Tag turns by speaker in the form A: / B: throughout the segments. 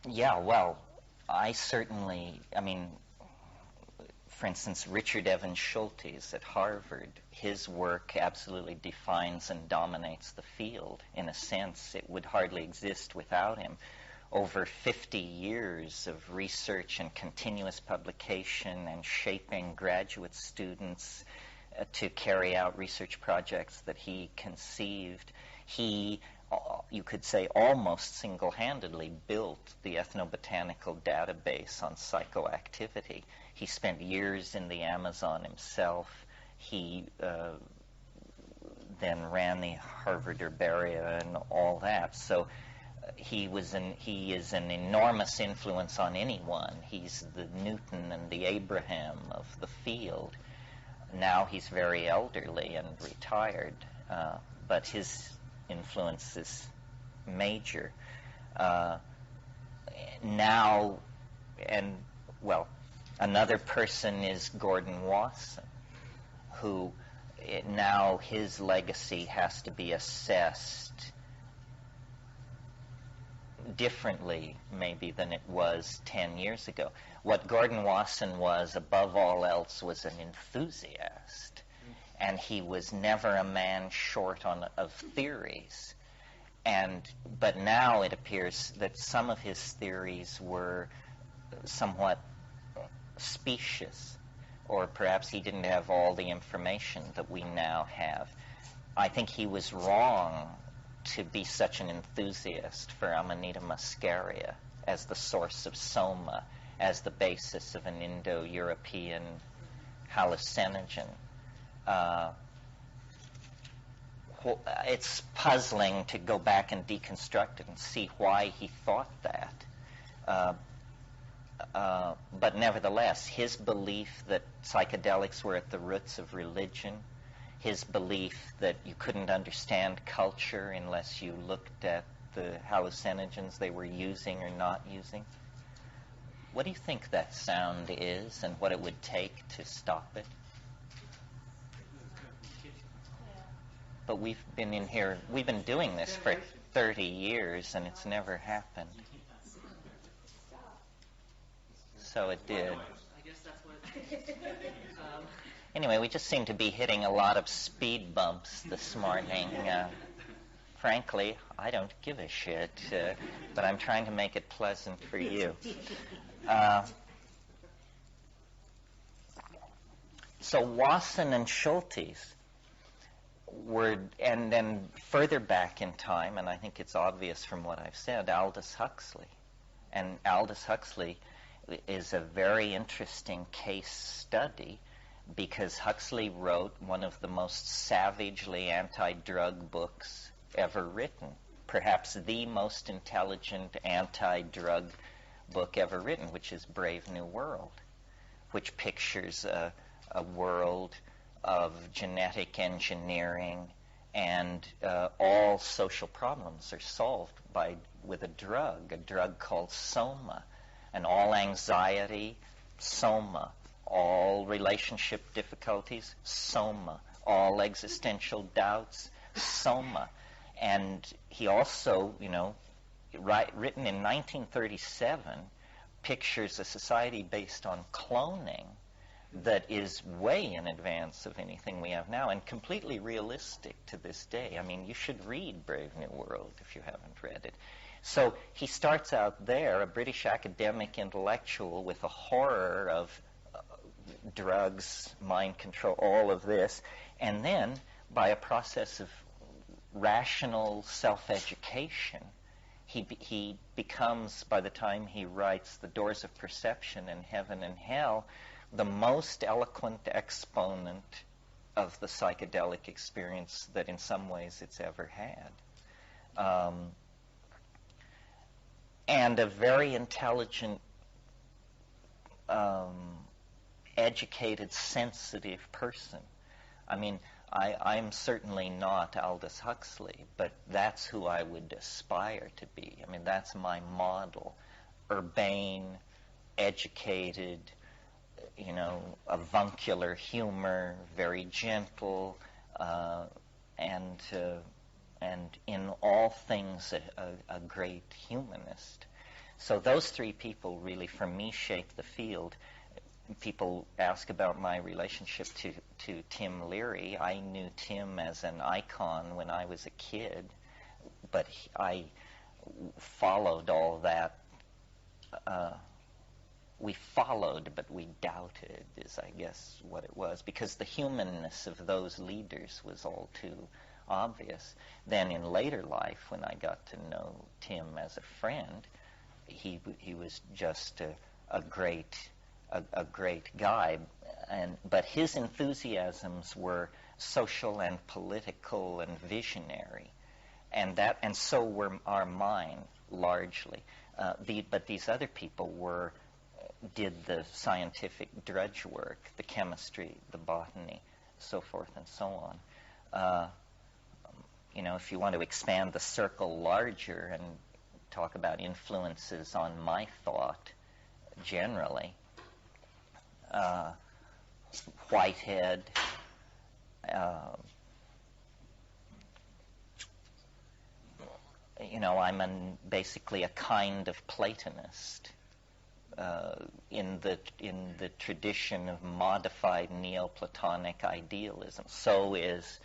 A: Yeah, well, I certainly, I mean, for instance, Richard Evans Schultes at Harvard, his work absolutely defines and dominates the field. In a sense, it would hardly exist without him. Over 50 years of research and continuous publication and shaping graduate students to carry out research projects that he conceived, he, you could say, almost single-handedly built the ethnobotanical database on psychoactivity. He spent years in the Amazon himself. He then ran the Harvard Herbaria and all that. So he is an enormous influence on anyone. He's the Newton and the Abraham of the field. Now he's very elderly and retired, but his influence is major. Now, and well, another person is Gordon Wasson, who now his legacy has to be assessed differently maybe than it was 10 years ago. What Gordon Wasson was, above all else, was an enthusiast. And he was never a man short of theories. But now it appears that some of his theories were somewhat specious, or perhaps he didn't have all the information that we now have. I think he was wrong to be such an enthusiast for Amanita muscaria as the source of soma, as the basis of an Indo-European hallucinogen. It's puzzling to go back and deconstruct it and see why he thought that. But nevertheless, his belief that psychedelics were at the roots of religion, his belief that you couldn't understand culture unless you looked at the hallucinogens they were using or not using. What do you think that sound is, and what it would take to stop it? But we've been in here, we've been doing this for 30 years, and it's never happened. So it did.
B: I guess that's what...
A: Anyway, we just seem to be hitting a lot of speed bumps this morning. Frankly, I don't give a shit, but I'm trying to make it pleasant for you. So Wasson and Schultes were, and then further back in time, and I think it's obvious from what I've said, Aldous Huxley. And Aldous Huxley is a very interesting case study, because Huxley wrote one of the most savagely anti-drug books ever written, perhaps the most intelligent anti-drug book ever written, which is Brave New World, which pictures a world of genetic engineering, and all social problems are solved with a drug called soma, and all anxiety, soma, all relationship difficulties, soma, all existential doubts, soma. And he also, written in 1937, pictures a society based on cloning that is way in advance of anything we have now, and completely realistic to this day. I mean, you should read Brave New World if you haven't read it. So he starts out there, a British academic intellectual, with a horror of drugs, mind control, all of this, and then by a process of rational self-education, he becomes, by the time he writes The Doors of Perception and Heaven and Hell, the most eloquent exponent of the psychedelic experience that in some ways it's ever had. And a very intelligent, educated, sensitive person. I mean, I'm certainly not Aldous Huxley, but that's who I would aspire to be. I mean, that's my model. Urbane, educated, avuncular humor, very gentle, and in all things a great humanist. So those three people really, for me, shaped the field. People ask about my relationship to Tim Leary. I knew Tim as an icon when I was a kid, but I followed all that. We followed, but we doubted, is I guess what it was, because the humanness of those leaders was all too obvious. Then in later life, when I got to know Tim as a friend, he was just a great guy, but his enthusiasms were social and political and visionary, and so were our mine largely. But these other people did the scientific drudge work, the chemistry, the botany, so forth and so on. If you want to expand the circle larger and talk about influences on my thought generally, Whitehead, I'm basically a kind of Platonist in the tradition of modified Neoplatonic idealism. So is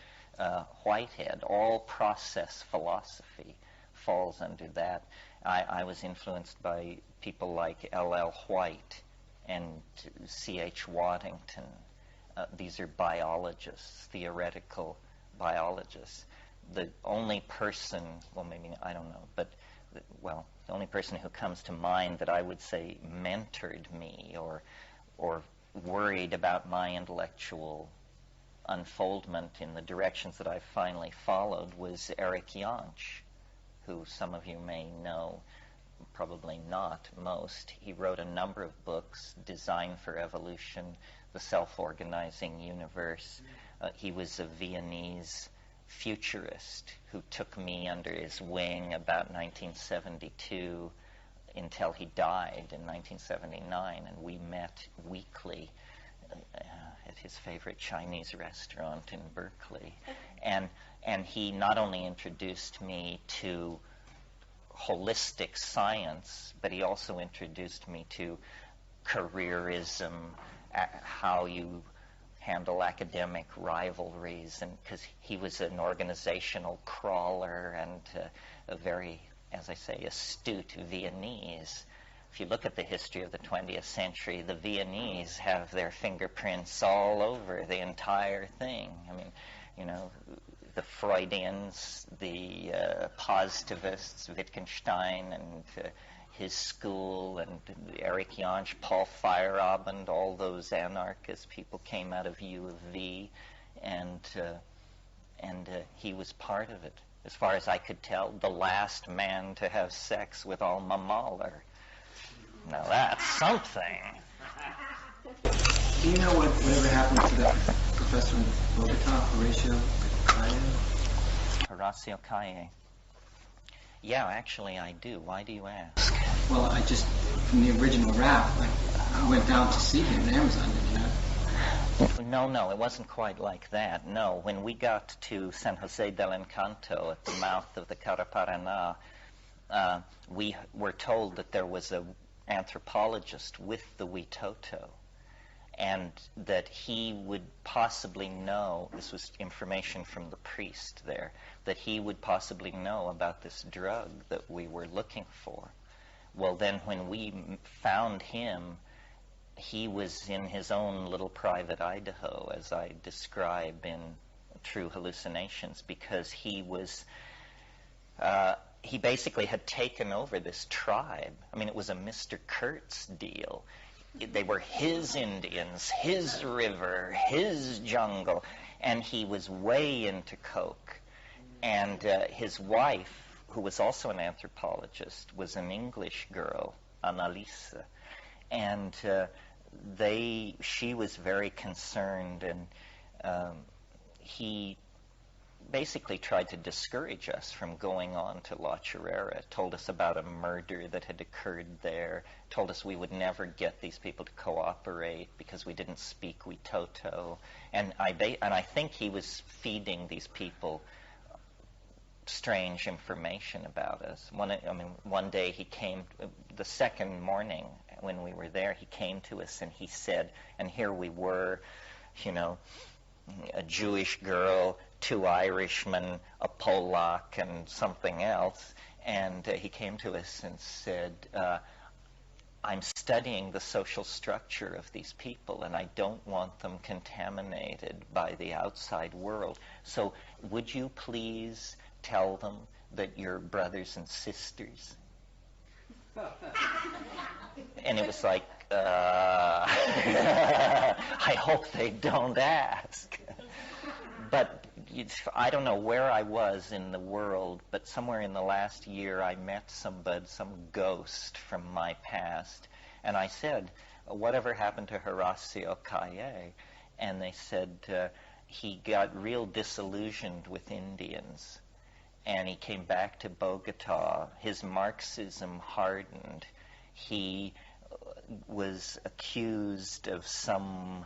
A: Whitehead. All process philosophy falls under that. I was influenced by people like L.L. White and C.H. Waddington. These are biologists, theoretical biologists. The only person, well, maybe, I don't know, but, the only person who comes to mind that I would say mentored me or worried about my intellectual unfoldment in the directions that I finally followed was Eric Jantsch, who some of you may know, probably not most. He wrote a number of books: Design for Evolution, The Self-Organizing Universe. He was a Viennese futurist who took me under his wing about 1972 until he died in 1979, and we met weekly at his favorite Chinese restaurant in Berkeley. And he not only introduced me to holistic science, but he also introduced me to careerism, how you handle academic rivalries, and because he was an organizational crawler and a very, as I say, astute Viennese. If you look at the history of the 20th century, the Viennese have their fingerprints all over the entire thing. I mean, the Freudians, the positivists, Wittgenstein and his school, and Eric Jantsch, Paul Feyerabend, all those anarchist people came out of U of V, and he was part of it. As far as I could tell, the last man to have sex with Alma Mahler. Now that's something.
C: Do you know whatever happened to that professor in Bogota, Horatio Calle?
A: Horacio Calle. Yeah, actually I do. Why do you ask?
C: Well, from the original rap, I went down to see him in Amazon, did you know?
A: No, it wasn't quite like that. No, when we got to San Jose del Encanto at the mouth of the Caraparaná, we were told that there was an anthropologist with the Witoto, and that he would possibly know, this was information from the priest there, that he would possibly know about this drug that we were looking for. Well, then when we found him, he was in his own little private Idaho, as I describe in True Hallucinations, because he basically had taken over this tribe. I mean, it was a Mr. Kurtz deal. They were his Indians, his river, his jungle, and he was way into coke. And his wife, who was also an anthropologist, was an English girl, Annalisa, and she was very concerned, and he basically tried to discourage us from going on to La Chorrera, told us about a murder that had occurred there, told us we would never get these people to cooperate because we didn't speak Witoto, and I think he was feeding these people strange information about us. One day he came, the second morning when we were there, he came to us and he said, and here we were, a Jewish girl, 2 Irishmen, a Polak, and something else, and he came to us and said, I'm studying the social structure of these people, and I don't want them contaminated by the outside world. So would you please tell them that you're brothers and sisters? And it was like, I hope they don't ask. But I don't know where I was in the world, but somewhere in the last year I met some ghost from my past. And I said, whatever happened to Horacio Calle? And they said he got real disillusioned with Indians. And he came back to Bogota. His Marxism hardened. He was accused of some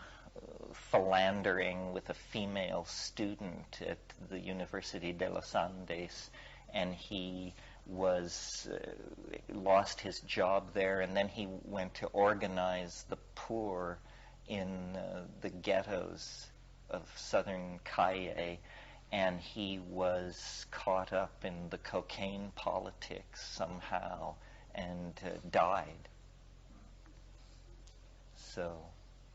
A: philandering with a female student at the University de los Andes, and he was lost his job there, and then he went to organize the poor in the ghettos of southern Calle, and he was caught up in the cocaine politics somehow and died. So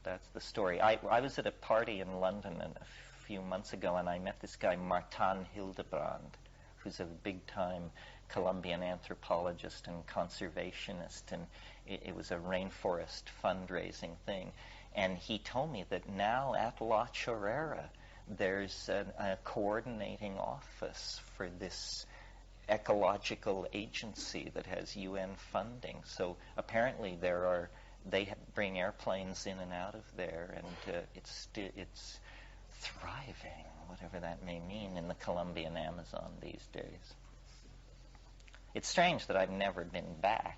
A: that's the story. I was at a party in London a few months ago, and I met this guy, Martin Hildebrand, who's a big-time Colombian anthropologist and conservationist, and it was a rainforest fundraising thing. And he told me that now at La Chorrera, there's a coordinating office for this ecological agency that has UN funding. So apparently they bring airplanes in and out of there, and it's thriving, whatever that may mean, in the Colombian Amazon these days. It's strange that I've never been back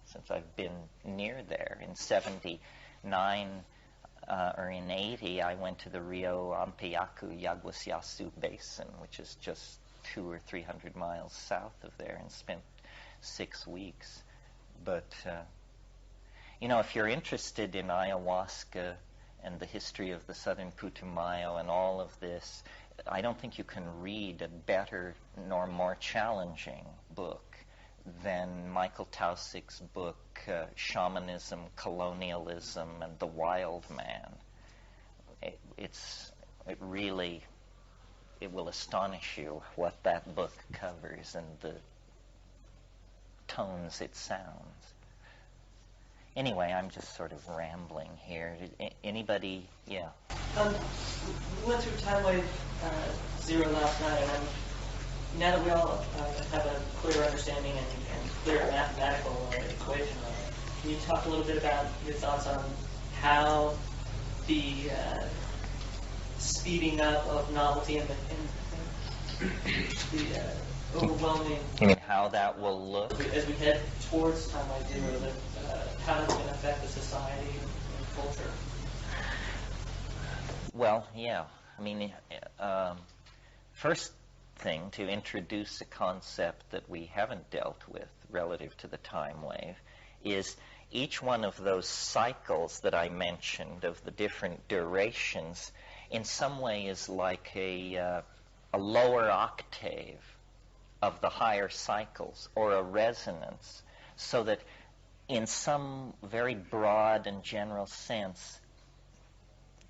A: since I've been near there. In 79 or in 80, I went to the Rio Ampiacu Yaguasiasu Basin, which is just 200 or 300 miles south of there, and spent 6 weeks. But if you're interested in ayahuasca and the history of the southern Putumayo and all of this, I don't think you can read a better nor more challenging book than Michael Tausig's book, Shamanism, Colonialism, and the Wild Man. It will astonish you what that book covers and the tones it sounds. Anyway, I'm just sort of rambling here. Anybody? Yeah.
B: We went through Time Wave Zero last night, and now that we all have a clear understanding and clear mathematical equation, can you talk a little bit about your thoughts on how the speeding up of novelty and the overwhelming...
A: You mean how that will look?
B: As we head towards Time Wave Zero, how it's going to affect the society and culture?
A: Well, yeah. First thing to introduce a concept that we haven't dealt with relative to the time wave is each one of those cycles that I mentioned of the different durations in some way is like a lower octave of the higher cycles, or a resonance, so that in some very broad and general sense,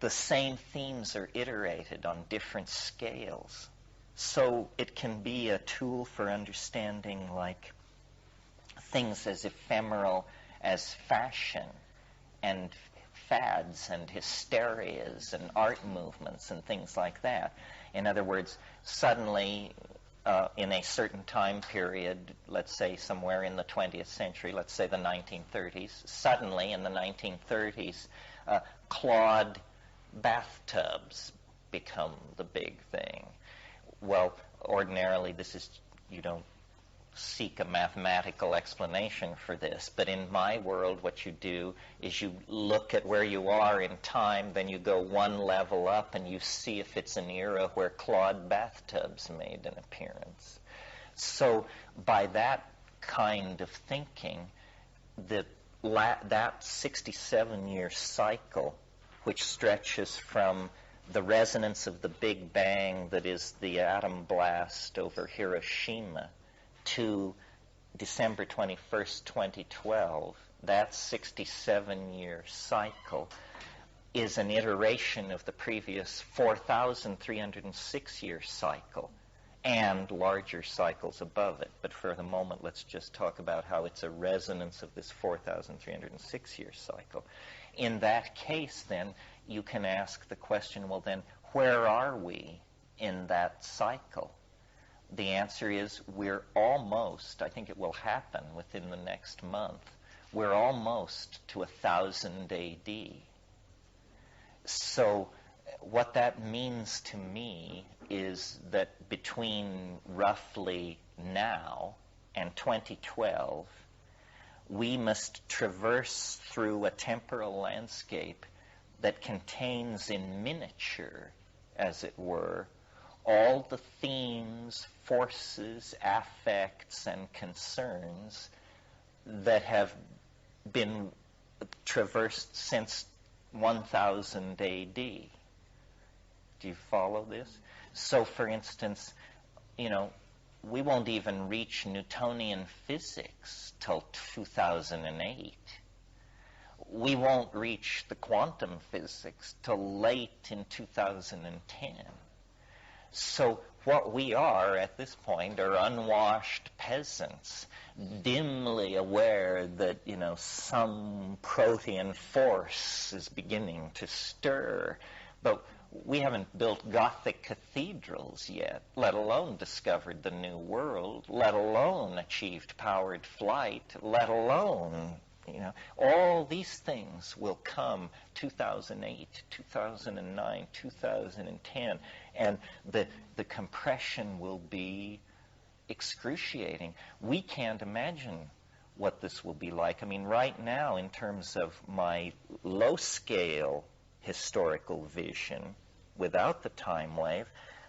A: the same themes are iterated on different scales. So it can be a tool for understanding like things as ephemeral as fashion and fads and hysterias and art movements and things like that. In other words, suddenly in a certain time period, let's say somewhere in the 20th century, let's say the 1930s, suddenly in the 1930s, clawed bathtubs become the big thing. Well, ordinarily you don't seek a mathematical explanation for this, but in my world what you do is you look at where you are in time, then you go one level up and you see if it's an era where clawed bathtubs made an appearance. So by that kind of thinking, that 67-year cycle, which stretches from the resonance of the Big Bang, that is the atom blast over Hiroshima, to December 21st, 2012, that 67-year cycle is an iteration of the previous 4,306-year cycle and larger cycles above it. But for the moment, let's just talk about how it's a resonance of this 4,306-year cycle. In that case, then, you can ask the question, well, then, where are we in that cycle? The answer is we're almost, I think it will happen within the next month, we're almost to 1000 AD. So what that means to me is that between roughly now and 2012, we must traverse through a temporal landscape that contains in miniature, as it were, all the themes, forces, affects, and concerns that have been traversed since 1000 AD. Do you follow this? So, for instance, we won't even reach Newtonian physics till 2008. We won't reach the quantum physics till late in 2010. So what we are at this point are unwashed peasants, dimly aware that, some protean force is beginning to stir. But we haven't built Gothic cathedrals yet, let alone discovered the New World, let alone achieved powered flight, let alone, all these things will come 2008, 2009, 2010, and the compression will be excruciating. We can't imagine what this will be like. I mean, right now, in terms of my low-scale historical vision, without the time wave,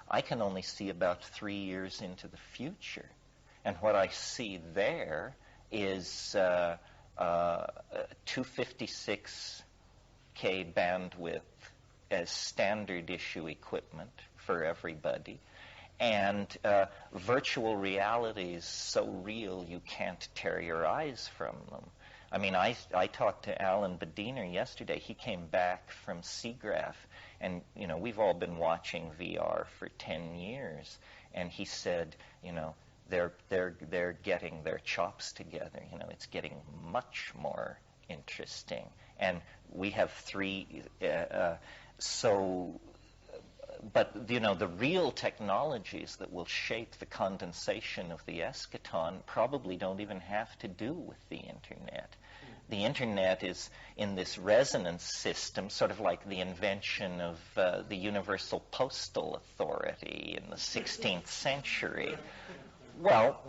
A: I can only see about 3 years into the future. And what I see there is 256K bandwidth as standard issue equipment for everybody. And virtual reality is so real you can't tear your eyes from them. I mean, I talked to Alan Bediner yesterday. He came back from SIGGRAPH, and, we've all been watching VR for 10 years. And he said, they're getting their chops together. It's getting much more interesting. And we have but, the real technologies that will shape the condensation of the eschaton probably don't even have to do with the Internet. The Internet is in this resonance system, sort of like the invention of the Universal Postal Authority in the 16th century. Well,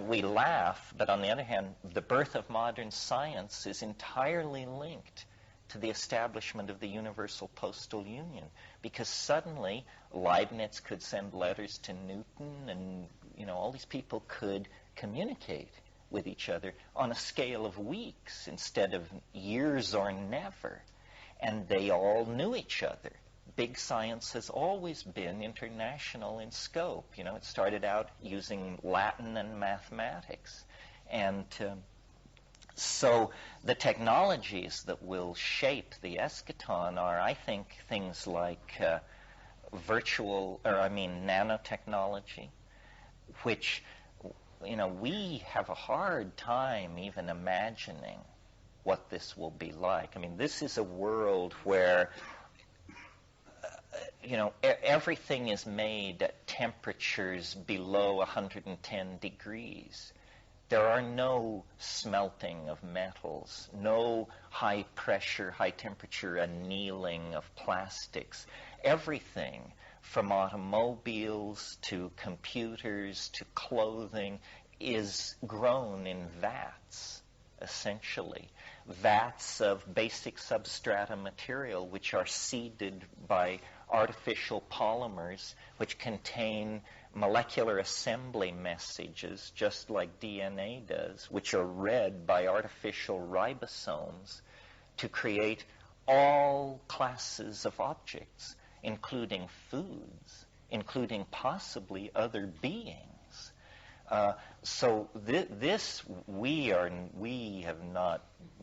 A: we laugh, but on the other hand, the birth of modern science is entirely linked to the establishment of the Universal Postal Union, because suddenly Leibniz could send letters to Newton, and all these people could communicate with each other on a scale of weeks instead of years or never, and they all knew each other. Big science has always been international in scope. It started out using Latin and mathematics, and so the technologies that will shape the eschaton are, I think, things like nanotechnology, which, we have a hard time even imagining what this will be like. I mean, this is a world where, everything is made at temperatures below 110 degrees. There are no smelting of metals, no high pressure, high temperature annealing of plastics. Everything from automobiles to computers to clothing is grown in vats, essentially. Vats of basic substrata material which are seeded by artificial polymers which contain molecular assembly messages, just like DNA does, which are read by artificial ribosomes to create all classes of objects, including foods, including possibly other beings. So this we have not,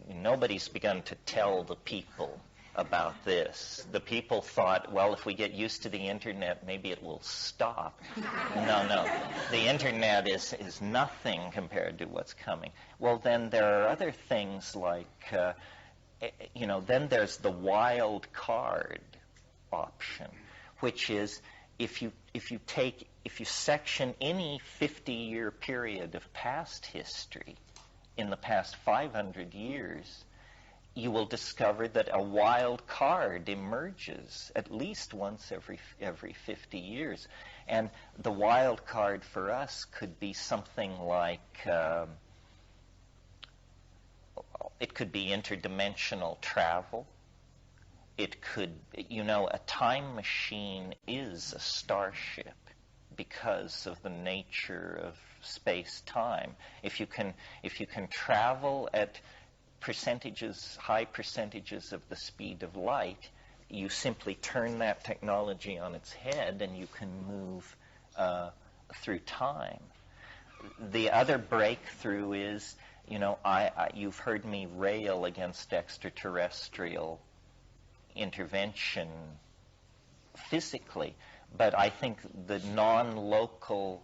A: nobody's begun to tell the people about this. The people thought, well, if we get used to the internet, maybe it will stop. No. The internet is nothing compared to what's coming. Well, then there are other things like, then there's the wild card option, which is if you section any 50-year period of past history in the past 500 years, you will discover that a wild card emerges at least once every 50 years. And the wild card for us could be something like, it could be interdimensional travel. It could, a time machine is a starship because of the nature of space-time. If you can travel at high percentages of the speed of light, you simply turn that technology on its head and you can move through time. The other breakthrough is, you've heard me rail against extraterrestrial intervention physically, but I think the non-local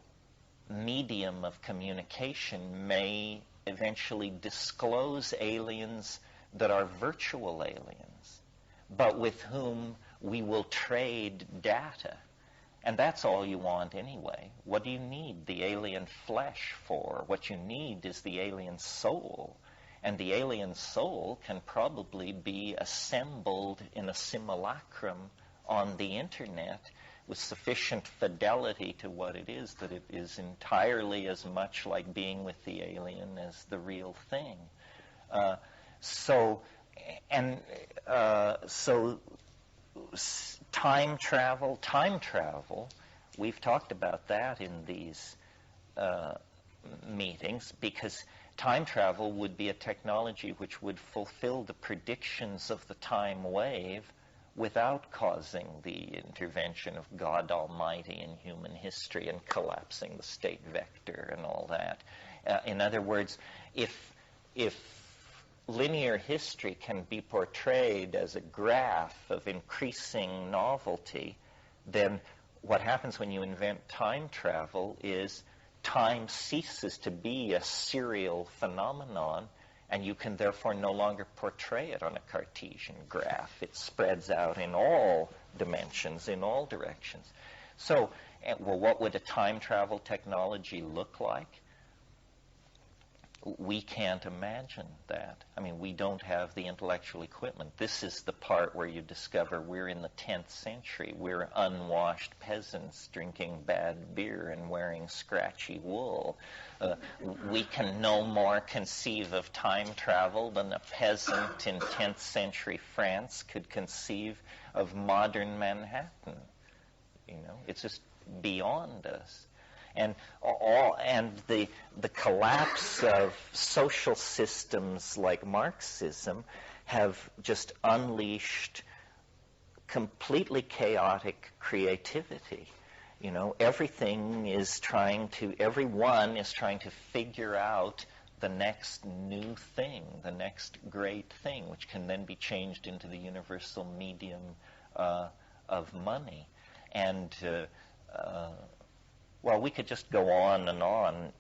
A: medium of communication may eventually disclose aliens that are virtual aliens, but with whom we will trade data. And that's all you want anyway. What do you need the alien flesh for? What you need is the alien soul. And the alien soul can probably be assembled in a simulacrum on the internet with sufficient fidelity to what it is, that it is entirely as much like being with the alien as the real thing. So time travel, we've talked about that in these meetings, because time travel would be a technology which would fulfill the predictions of the time wave without causing the intervention of God Almighty in human history and collapsing the state vector and all that. In other words, if linear history can be portrayed as a graph of increasing novelty, then what happens when you invent time travel is time ceases to be a serial phenomenon, and you can therefore no longer portray it on a Cartesian graph. It spreads out in all dimensions, in all directions. So, well, what would a time travel technology look like? We can't imagine that. I mean, we don't have the intellectual equipment. This is the part where you discover we're in the 10th century. We're unwashed peasants drinking bad beer and wearing scratchy wool. We can no more conceive of time travel than a peasant in 10th century France could conceive of modern Manhattan. It's just beyond us. And the collapse of social systems like Marxism have just unleashed completely chaotic creativity. Everyone is trying to figure out the next new thing, the next great thing, which can then be changed into the universal medium of money. And well, we could just go on and on.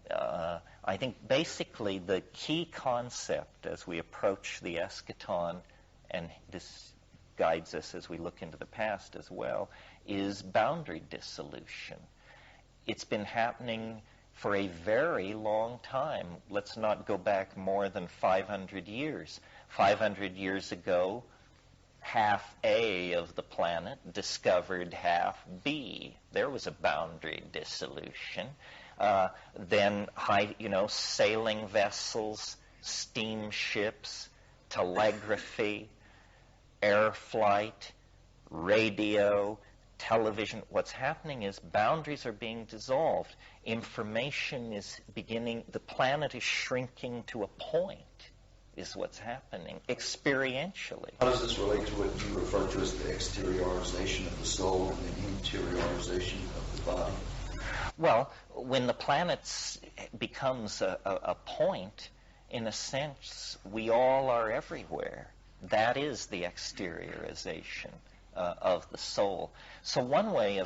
A: I think basically the key concept as we approach the eschaton, and this guides us as we look into the past as well, is boundary dissolution. It's been happening for a very long time. Let's not go back more than 500 years. 500 years ago, half A of the planet discovered half B. There was a boundary dissolution. Then, sailing vessels, steamships, telegraphy, air flight, radio, television. What's happening is boundaries are being dissolved. Information is beginning, the planet is shrinking to a point, is what's happening experientially.
D: How does this relate to what you refer to as the exteriorization of the soul and the interiorization of the body?
A: Well, when the planet becomes a point, in a sense, we all are everywhere. That is the exteriorization of the soul. So one way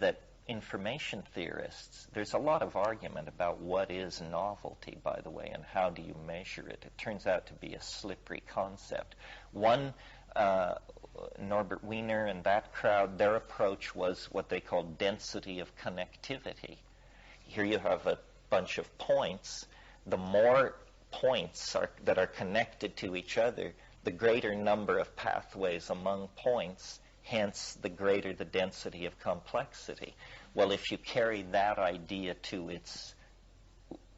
A: that information theorists, there's a lot of argument about what is novelty, by the way, and how do you measure it. It turns out to be a slippery concept. One, Norbert Wiener and that crowd, their approach was what they called density of connectivity. Here you have a bunch of points. The more points that are connected to each other, the greater number of pathways among points, hence the greater the density of complexity. Well, if you carry that idea to its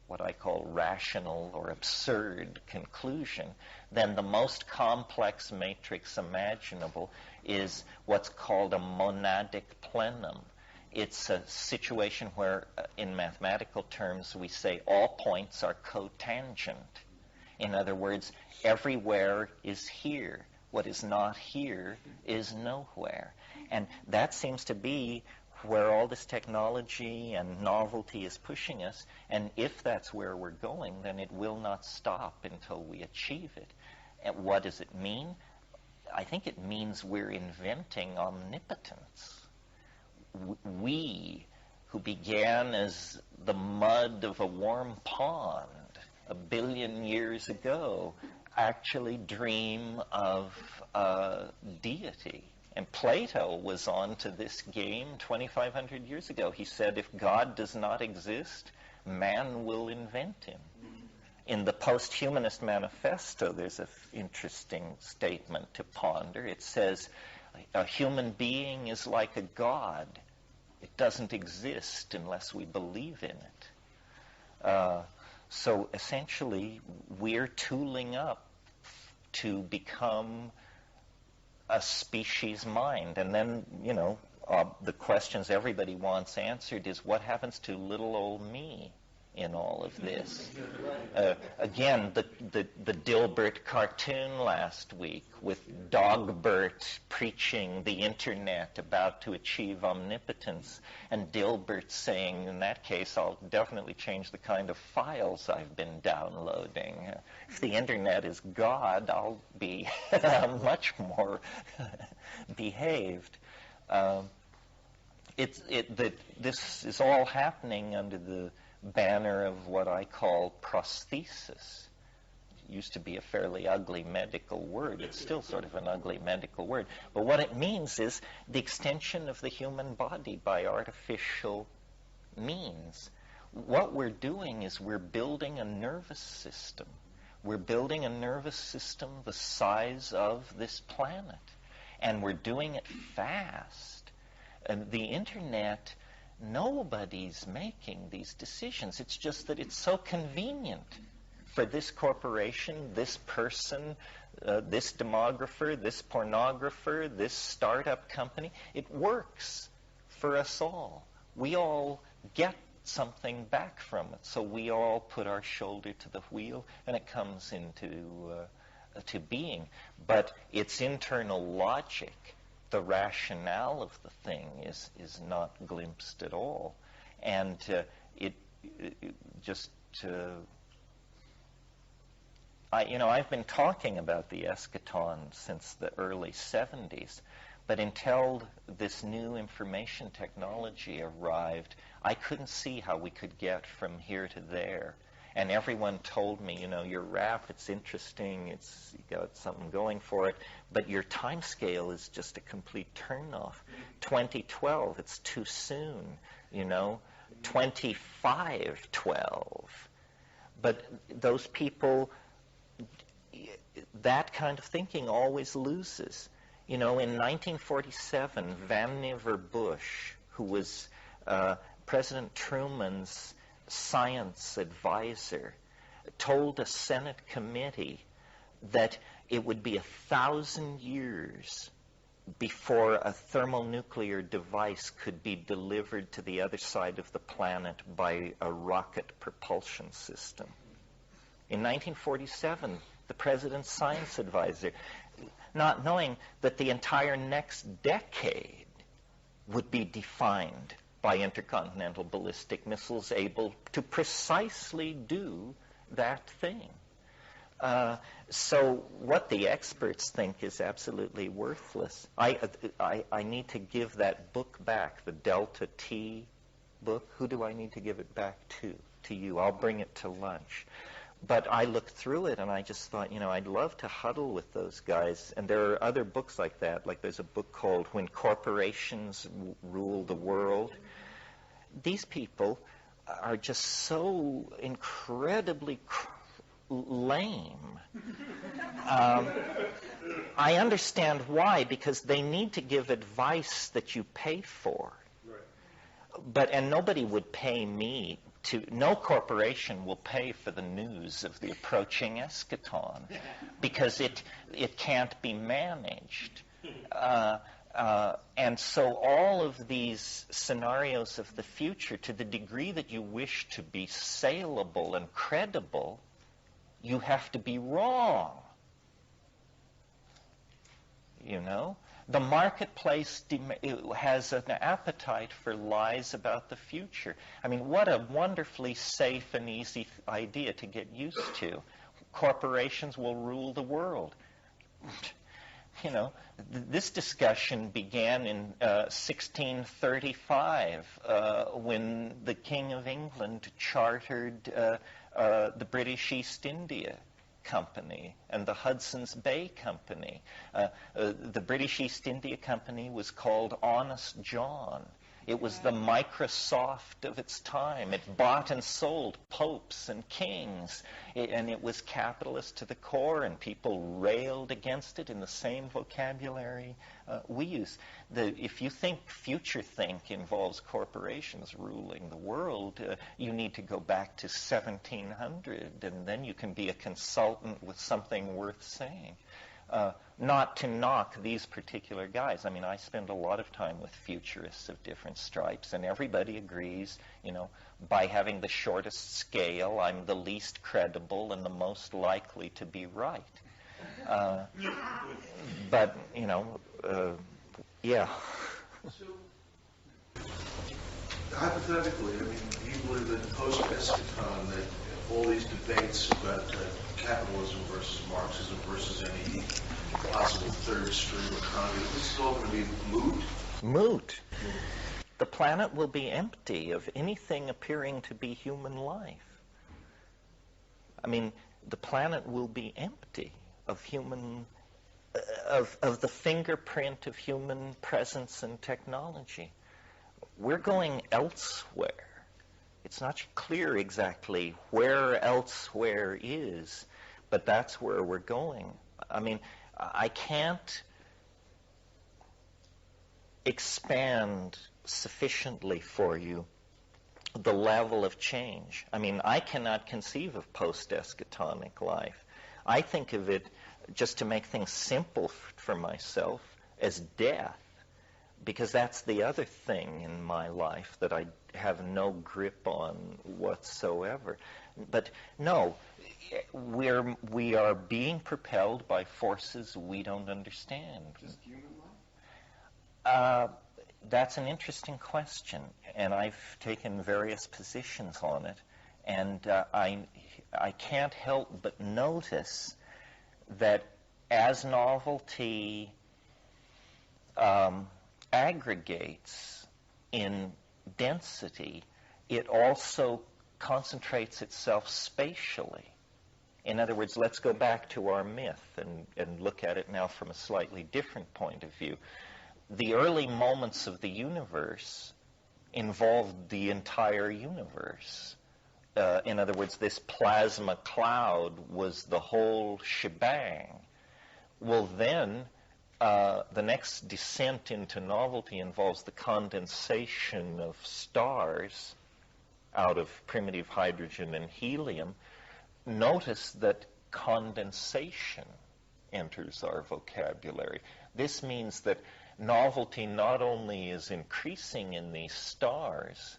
A: what I call rational or absurd conclusion, then the most complex matrix imaginable is what's called a monadic plenum. It's a situation where, in mathematical terms, we say all points are cotangent. In other words, everywhere is here. What is not here is nowhere. And that seems to be where all this technology and novelty is pushing us. And if that's where we're going, then it will not stop until we achieve it. And what does it mean? I think it means we're inventing omnipotence. We, who began as the mud of a warm pond 1 billion years ago, actually dream of deity. And Plato was on to this game 2,500 years ago. He said, if God does not exist, man will invent him. In the Post-Humanist Manifesto, there's an interesting statement to ponder. It says, a human being is like a god. It doesn't exist unless we believe in it. So essentially, we're tooling up to become a species mind. And then, the questions everybody wants answered is, what happens to little old me in all of this? Again, the Dilbert cartoon last week with Dogbert preaching the internet about to achieve omnipotence, and Dilbert saying, in that case, I'll definitely change the kind of files I've been downloading. If the internet is God, I'll be much more behaved. This is all happening under the banner of what I call prosthesis. It used to be a fairly ugly medical word. It's still sort of an ugly medical word. But what it means is the extension of the human body by artificial means. What we're doing is we're building a nervous system. We're building a nervous system the size of this planet. And we're doing it fast. And the internet, nobody's making these decisions. It's just that it's so convenient for this corporation, this person, this demographer, this pornographer, this startup company. It works for us all. We all get something back from it. So we all put our shoulder to the wheel, and it comes into to being. But its internal logic, the rationale of the thing, is not glimpsed at all. And I've been talking about the eschaton since the early 70s, but until this new information technology arrived, I couldn't see how we could get from here to there. And everyone told me, your rap, it's interesting, you got something going for it, but your time scale is just a complete turnoff. 2012, it's too soon, 2512. But those people, that kind of thinking always loses. In 1947, Vannevar Bush, who was President Truman's science advisor, told a Senate committee that it would be 1,000 years before a thermonuclear device could be delivered to the other side of the planet by a rocket propulsion system. In 1947, the president's science advisor, not knowing that the entire next decade would be defined by intercontinental ballistic missiles able to precisely do that thing. So what the experts think is absolutely worthless. I need to give that book back, the Delta T book. Who do I need to give it back to? To you. I'll bring it to lunch. But I looked through it and I just thought, I'd love to huddle with those guys. And there are other books like that. Like there's a book called When Corporations Rule the World. These people are just so incredibly lame. I understand why, because they need to give advice that you pay for. Right. And nobody would pay me no corporation will pay for the news of the approaching eschaton because it can't be managed. And so all of these scenarios of the future, to the degree that you wish to be saleable and credible, you have to be wrong. The marketplace has an appetite for lies about the future. I mean, what a wonderfully safe and easy idea to get used to. Corporations will rule the world. This discussion began in 1635 when the King of England chartered the British East India Company and the Hudson's Bay Company. The British East India Company was called Honest John. It was the Microsoft of its time. It bought and sold popes and kings, and it was capitalist to the core, and people railed against it in the same vocabulary we use. If you think future think involves corporations ruling the world, you need to go back to 1700, and then you can be a consultant with something worth saying. Not to knock these particular guys. I mean, I spend a lot of time with futurists of different stripes, and everybody agrees, by having the shortest scale, I'm the least credible and the most likely to be right. But, yeah.
E: So, hypothetically, do you believe that post-eschaton, that all these debates about capitalism versus Marxism versus any possible third stream economy, this is all going to be moot?
A: Moot. The planet will be empty of anything appearing to be human life. I mean, the planet will be empty of human, of the fingerprint of human presence and technology. We're going elsewhere. It's not clear exactly where elsewhere is, but that's where we're going. I mean, I can't expand sufficiently for you the level of change. I mean, I cannot conceive of post-eschatonic life. I think of it, just to make things simple for myself, as death, because that's the other thing in my life that I have no grip on whatsoever. But no, we are being propelled by forces we don't understand.
C: Just human life?
A: That's an interesting question, and I've taken various positions on it, and I can't help but notice that as novelty aggregates in density, it also concentrates itself spatially. In other words, let's go back to our myth and look at it now from a slightly different point of view. The early moments of the universe involved the entire universe. In other words, this plasma cloud was the whole shebang. Well, then, the next descent into novelty involves the condensation of stars out of primitive hydrogen and helium. Notice that condensation
F: enters our vocabulary. This means that novelty not only is increasing in these stars,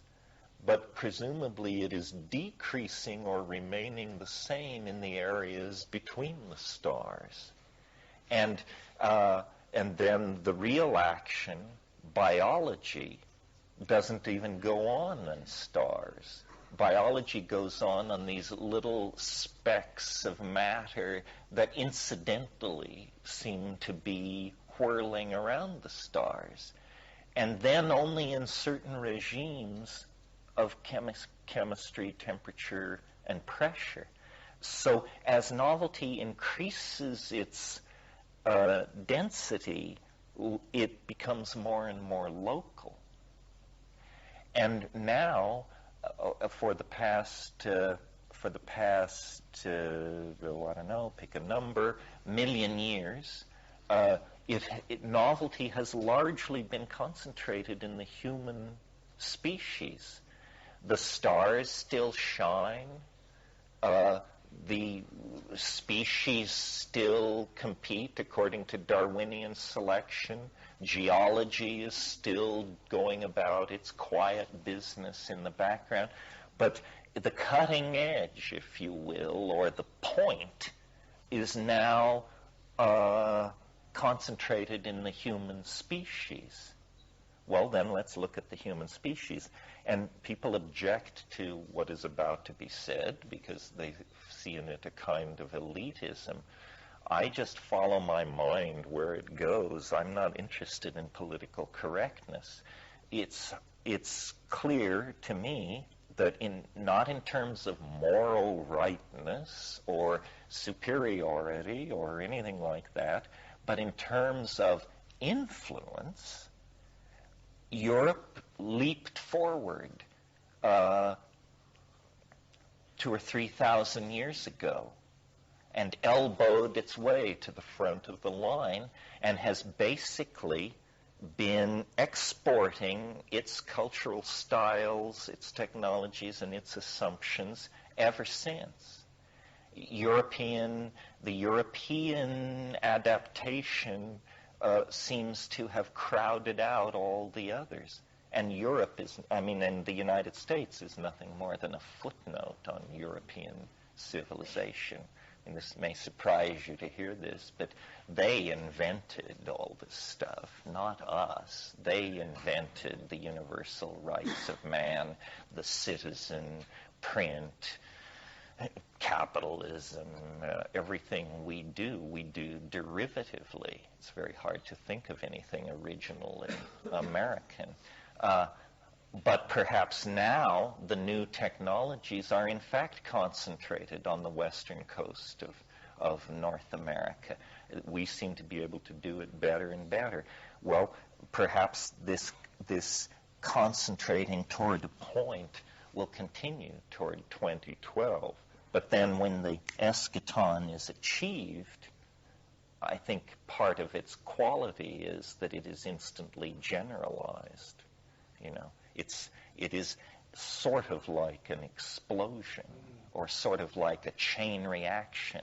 F: but presumably it is decreasing or remaining the same in the areas between the stars. And then the real action, biology, doesn't even go on in stars. Biology goes on these little specks of matter that incidentally seem to be whirling around the stars. And then only in certain regimes of chemistry, temperature, and pressure. So as novelty increases its density, it becomes more and more local. And now, for the past, I don't know, pick a number, million years, novelty has largely been concentrated in the human species. The stars still shine. The species still compete according to Darwinian selection. Geology is still going about its quiet business in the background. But the cutting edge, if you will, or the point, is now concentrated in the human species. Well, then let's look at the human species. And people object to what is about to be said because they see in it a kind of elitism. I just follow my mind where it goes. I'm not interested in political correctness. It's clear to me that not in terms of moral rightness or superiority or anything like that, but in terms of influence, Europe leaped forward 2,000 or 3,000 years ago and elbowed its way to the front of the line and has basically been exporting its cultural styles, its technologies, and its assumptions ever since. The European adaptation seems to have crowded out all the others. And and the United States is nothing more than a footnote on European civilization. And this may surprise you to hear this, but they invented all this stuff, not us. They invented the universal rights of man, the citizen, print, capitalism, everything we do derivatively. It's very hard to think of anything originally American. But perhaps now the new technologies are in fact concentrated on the western coast of North America. We seem to be able to do it better and better. Well, perhaps this concentrating toward a point will continue toward 2012. But then when the eschaton is achieved, I think part of its quality is that it is instantly generalized. It is sort of like an explosion or sort of like a chain reaction.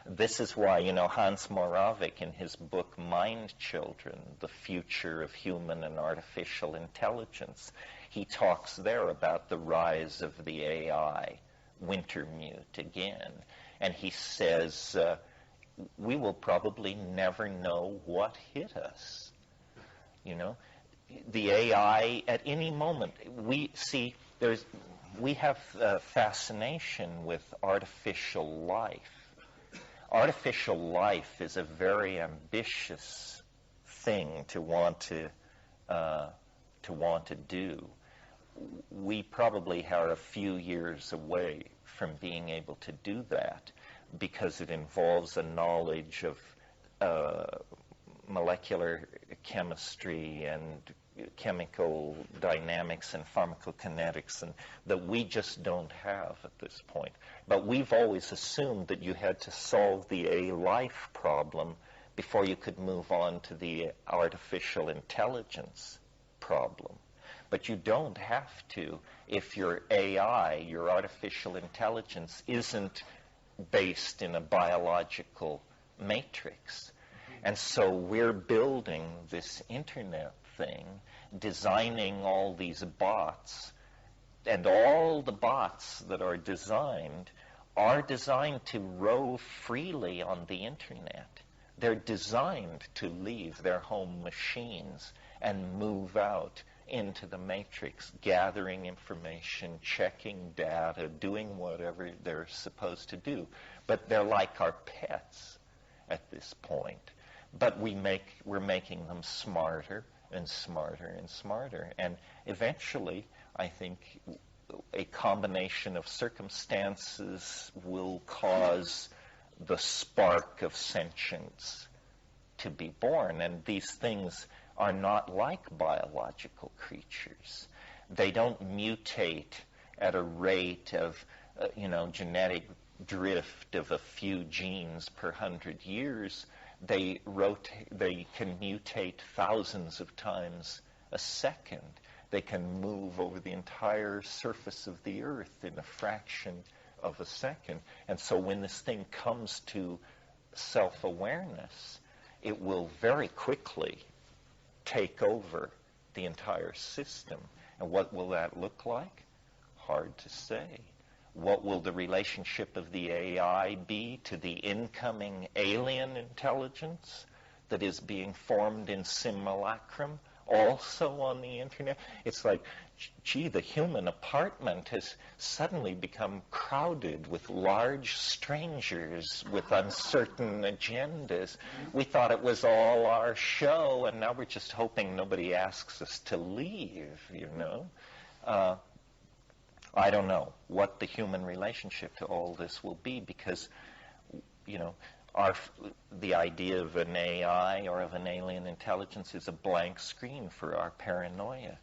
F: This is why, Hans Moravec in his book Mind Children, The Future of Human and Artificial Intelligence, he talks there about the rise of the AI, Wintermute again. And he says, we will probably never know what hit us. The AI at any moment, we have a fascination with artificial life. Artificial life is a very ambitious thing to want to do. We probably are a few years away from being able to do that because it involves a knowledge of molecular chemistry and chemical dynamics and pharmacokinetics and that we just don't have at this point. But we've always assumed that you had to solve the A-life problem before you could move on to the artificial intelligence problem. But you don't have to if your AI, your artificial intelligence, isn't based in a biological matrix. And so we're building this internet thing, designing all these bots, and all the bots that are designed to rove freely on the internet. They're designed to leave their home machines and move out into the matrix, gathering information, checking data, doing whatever they're supposed to do. But they're like our pets at this point. But we're making them smarter and smarter and smarter. And eventually, I think a combination of circumstances will cause the spark of sentience to be born. And these things are not like biological creatures. They don't mutate at a rate of, genetic drift of a few genes per 100 years. They can mutate thousands of times a second. They can move over the entire surface of the earth in a fraction of a second. And so when this thing comes to self-awareness, it will very quickly take over the entire system. And what will that look like? Hard to say. What will the relationship of the AI be to the incoming alien intelligence that is being formed in simulacrum, also on the internet? It's like, gee, the human apartment has suddenly become crowded with large strangers with uncertain agendas. We thought it was all our show, and now we're just hoping nobody asks us to leave, I don't know what the human relationship to all this will be, because, the idea of an AI or of an alien intelligence is a blank screen for our paranoia.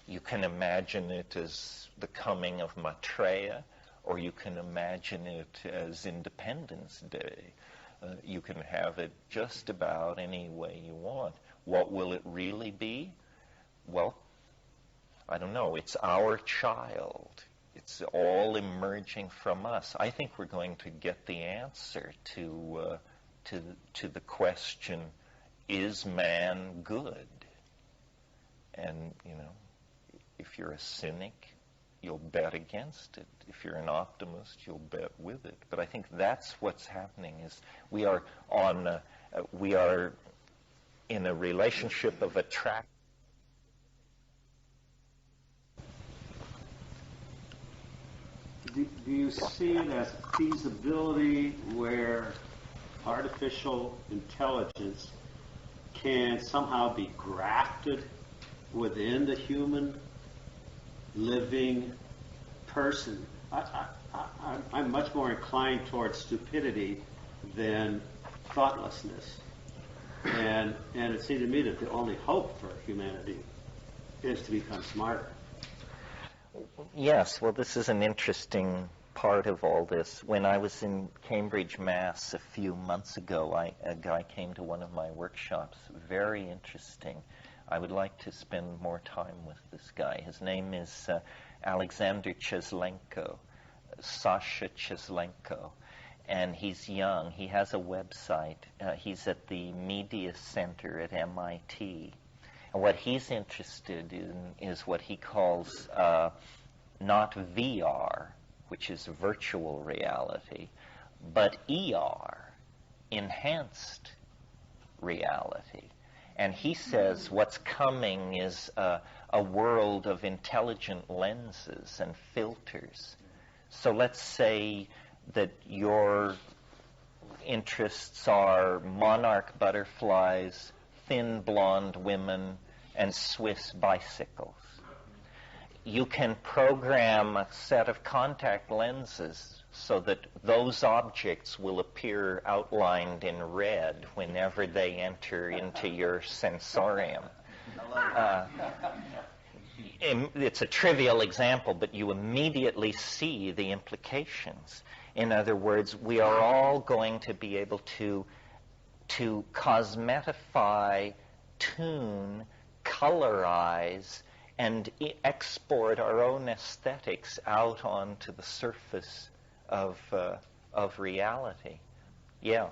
F: You can imagine it as the coming of Maitreya, or you can imagine it as Independence Day. You can have it just about any way you want. What will it really be? Well, I don't know. It's our child. It's all emerging from us. I think we're going to get the answer to the question, is man good? And, if you're a cynic, you'll bet against it. If you're an optimist, you'll bet with it. But I think that's what's happening, is we are in a relationship of attraction.
G: Do you see it as feasibility where artificial intelligence can somehow be grafted within the human living person? I'm much more inclined towards stupidity than thoughtlessness. And it seemed to me that the only hope for humanity is to become smarter.
A: Yes, well, this is an interesting part of all this. When I was in Cambridge, Mass. a few months ago, a guy came to one of my workshops. Very interesting. I would like to spend more time with this guy. His name is Alexander Cheslenko, Sasha Cheslenko, and he's young. He has a website. He's at the Media Center at MIT. And what he's interested in is what he calls not VR, which is virtual reality, but ER, enhanced reality. And he says what's coming is a world of intelligent lenses and filters. So let's say that your interests are monarch butterflies, thin blonde women, and Swiss bicycles. You can program a set of contact lenses so that those objects will appear outlined in red whenever they enter into your sensorium. It's a trivial example, but you immediately see the implications. In other words, we are all going to be able to cosmetify, tune, colorize, and export our own aesthetics out onto the surface of reality. Yeah.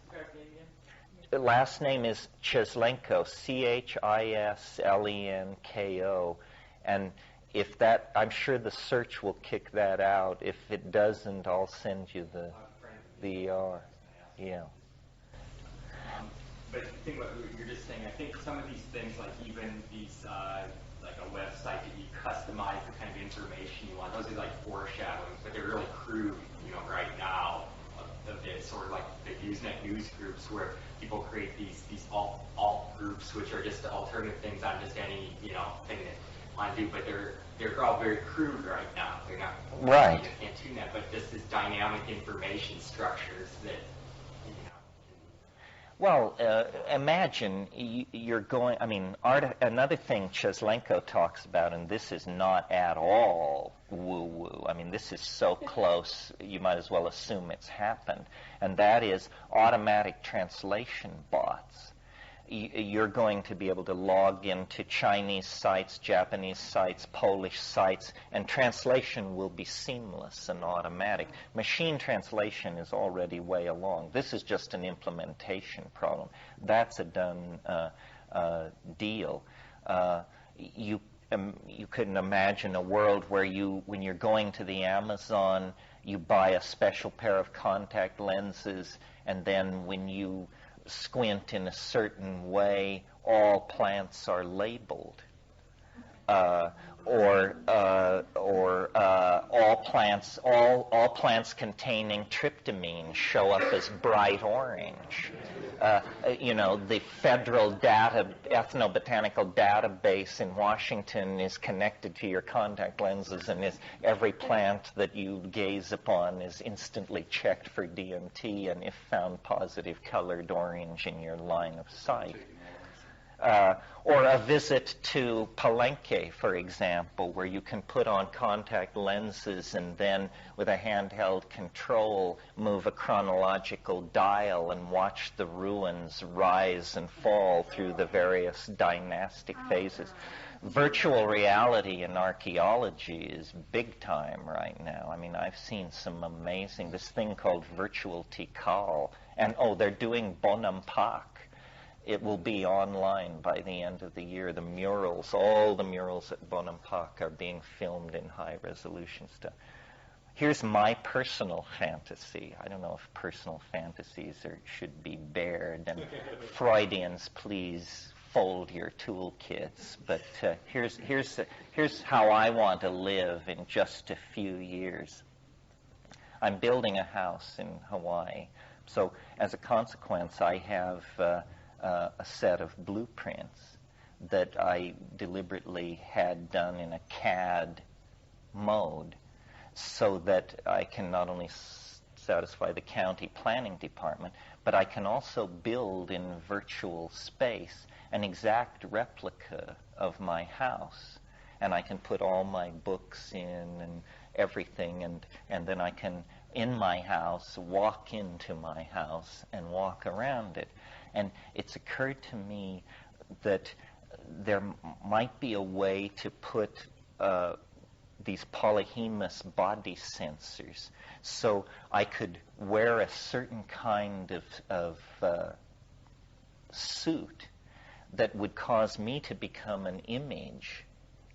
H: With
A: last name is Chislenko, Chislenko, and if that, I'm sure the search will kick that out. If it doesn't, I'll send you the yeah.
H: But I think what you're just saying, I think some of these things, like even these, like a website that you customize the kind of information you want, those are like foreshadowings, but they're really crude, right now. Of this, or like the Usenet news groups where people create these alt groups, which are just alternative things on just any thing that want to do, but they're all very crude right now. They're not
A: right.
H: You can't tune that, but just this dynamic information structures that
A: Well, imagine you're going. I mean, another thing Chislenko talks about, and this is not at all woo-woo. I mean, this is so close, you might as well assume it's happened, and that is automatic translation bots. You're going to be able to log into Chinese sites, Japanese sites, Polish sites, and translation will be seamless and automatic. Machine translation is already way along. This is just an implementation problem. That's a done deal. You couldn't imagine a world where when you're going to the Amazon, you buy a special pair of contact lenses, and then when you squint in a certain way, all plants are labeled, or all plants containing tryptamine show up as bright orange. The federal ethnobotanical database in Washington is connected to your contact lenses, and every plant that you gaze upon is instantly checked for DMT, and if found positive, colored orange in your line of sight. Or a visit to Palenque, for example, where you can put on contact lenses and then with a handheld control move a chronological dial and watch the ruins rise and fall through the various dynastic phases. Virtual reality in archaeology is big time right now. I mean, I've seen some amazing, this thing called virtual Tikal, and they're doing Bonampak. It will be online by the end of the year. The murals, all the murals at Bonampak are being filmed in high-resolution stuff. Here's my personal fantasy. I don't know if personal fantasies should be bared, and Freudians, please fold your toolkits. But here's how I want to live in just a few years. I'm building a house in Hawaii. So as a consequence, I have a set of blueprints that I deliberately had done in a CAD mode so that I can not only satisfy the county planning department, but I can also build in virtual space an exact replica of my house. And I can put all my books in and everything, and then I can, in my house, walk into my house and walk around it. And it's occurred to me that there might be a way to put these polyhemous body sensors so I could wear a certain kind of suit that would cause me to become an image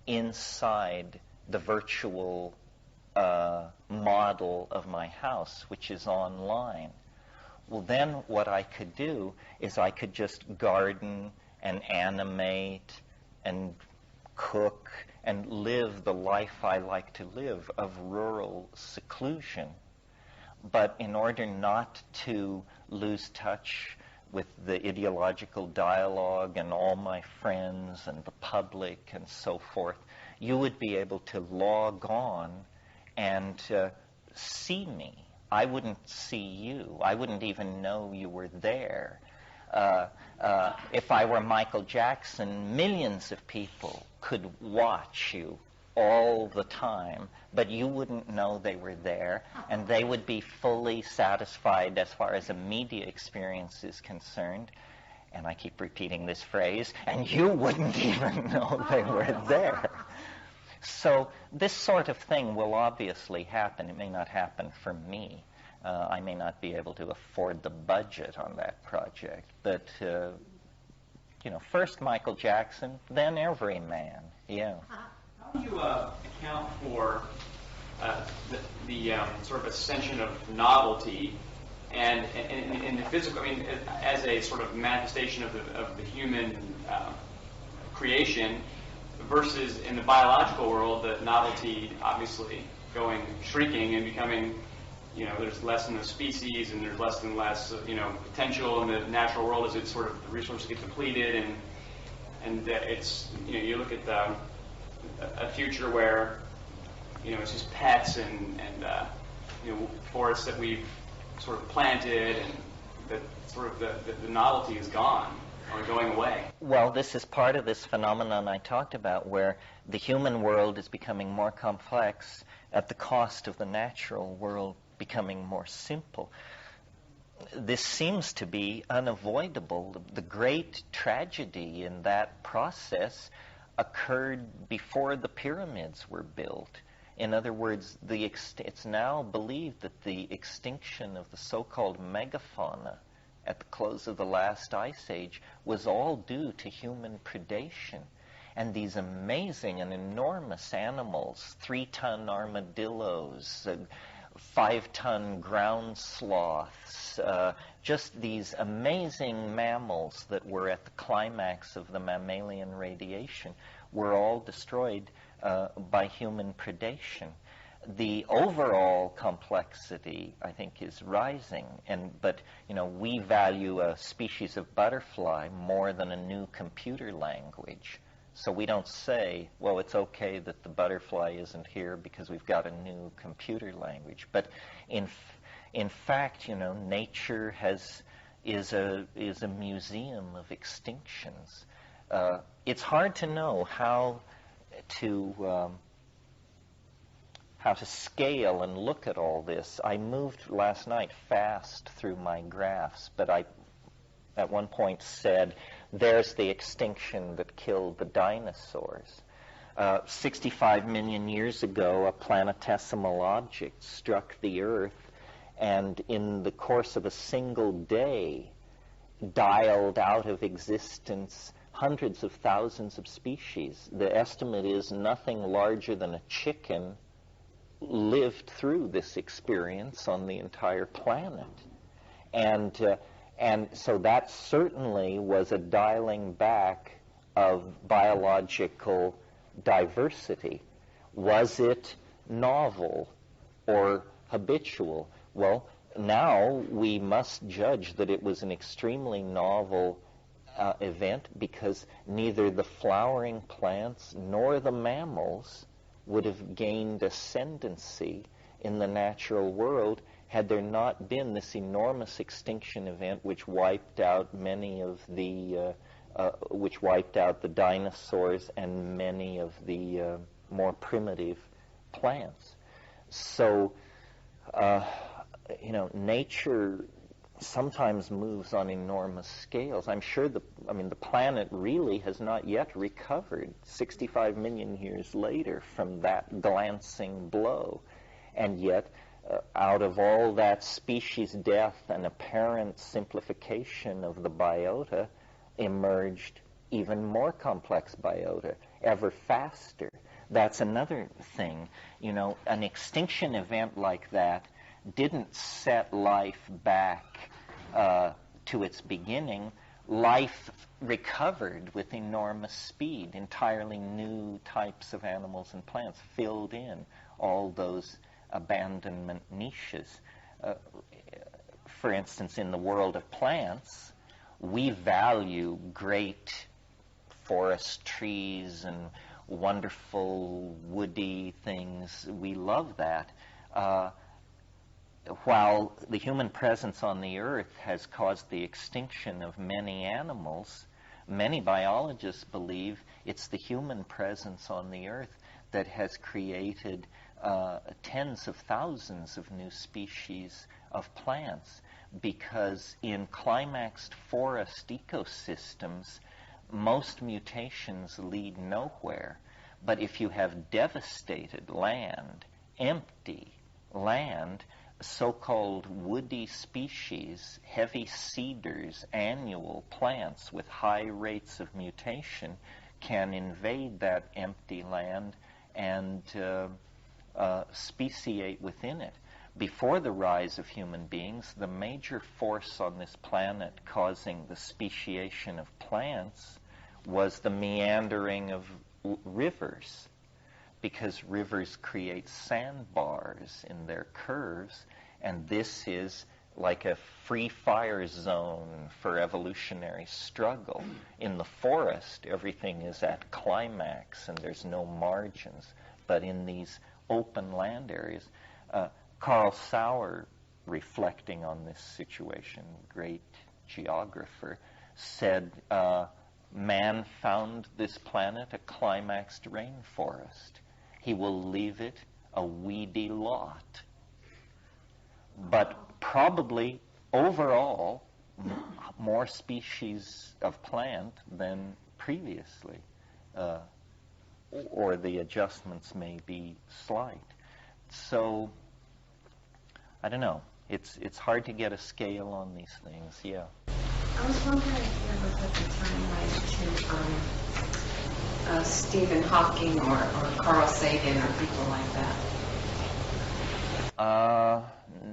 A: inside the virtual model of my house, which is online. Well, then what I could do is I could just garden and animate and cook and live the life I like to live of rural seclusion. But in order not to lose touch with the ideological dialogue and all my friends and the public and so forth, you would be able to log on and see me. I wouldn't see you. I wouldn't even know you were there. If I were Michael Jackson, millions of people could watch you all the time, but you wouldn't know they were there, and they would be fully satisfied as far as a media experience is concerned. And I keep repeating this phrase, and you wouldn't even know they were there. So this sort of thing will obviously happen. It may not happen for me, I may not be able to afford the budget on that project, but first Michael Jackson, then every man. Yeah.
H: How do you account for the sort of ascension of novelty and in the physical, I mean, as a sort of manifestation of the human creation versus in the biological world, the novelty obviously shrinking and becoming, there's less in the species and there's less and less, potential in the natural world as it's sort of the resources get depleted and it's, you look at a future where, it's just pets and forests that we've sort of planted and that sort of the novelty is gone or going away.
A: Well, this is part of this phenomenon I talked about where the human world is becoming more complex at the cost of the natural world becoming more simple. This seems to be unavoidable. The great tragedy in that process occurred before the pyramids were built. In other words, it's now believed that the extinction of the so-called megafauna at the close of the last ice age was all due to human predation. And these amazing and enormous animals, 3-ton armadillos, 5-ton ground sloths, just these amazing mammals that were at the climax of the mammalian radiation, were all destroyed by human predation. The overall complexity, I think, is rising, but we value a species of butterfly more than a new computer language. So we don't say, well, it's okay that the butterfly isn't here because we've got a new computer language. But in fact, nature is a museum of extinctions. It's hard to know how to scale and look at all this. I moved last night fast through my graphs, but I at one point said, there's the extinction that killed the dinosaurs. 65 million years ago, a planetesimal object struck the Earth, and in the course of a single day, dialed out of existence hundreds of thousands of species. The estimate is nothing larger than a chicken lived through this experience on the entire planet. And so that certainly was a dialing back of biological diversity. Was it novel or habitual? Well, now we must judge that it was an extremely novel event because neither the flowering plants nor the mammals would have gained ascendancy in the natural world had there not been this enormous extinction event which wiped out many of the dinosaurs and many of the more primitive plants. So, nature sometimes moves on enormous scales. I'm sure the planet really has not yet recovered 65 million years later from that glancing blow. And yet, out of all that species death and apparent simplification of the biota, emerged even more complex biota, ever faster. That's another thing. An extinction event like that didn't set life back to its beginning. Life recovered with enormous speed. Entirely new types of animals and plants filled in all those abandonment niches. For instance, in the world of plants, we value great forest trees and wonderful woody things. We love that. While the human presence on the earth has caused the extinction of many animals, many biologists believe it's the human presence on the earth that has created tens of thousands of new species of plants, because in climaxed forest ecosystems, most mutations lead nowhere. But if you have devastated land, empty land, so-called woody species, heavy cedars, annual plants with high rates of mutation, can invade that empty land and speciate within it. Before the rise of human beings, the major force on this planet causing the speciation of plants was the meandering of rivers, because rivers create sandbars in their curves, and this is like a free fire zone for evolutionary struggle. In the forest, everything is at climax and there's no margins, but in these open land areas, Carl Sauer, reflecting on this situation, great geographer, said, man found this planet a climaxed rainforest. He will leave it a weedy lot. But probably, overall, more species of plant than previously, or the adjustments may be slight. So, I don't know. It's hard to get a scale on these things, yeah.
I: I was wondering if you ever put the timeline to Stephen Hawking or Carl Sagan or people like that.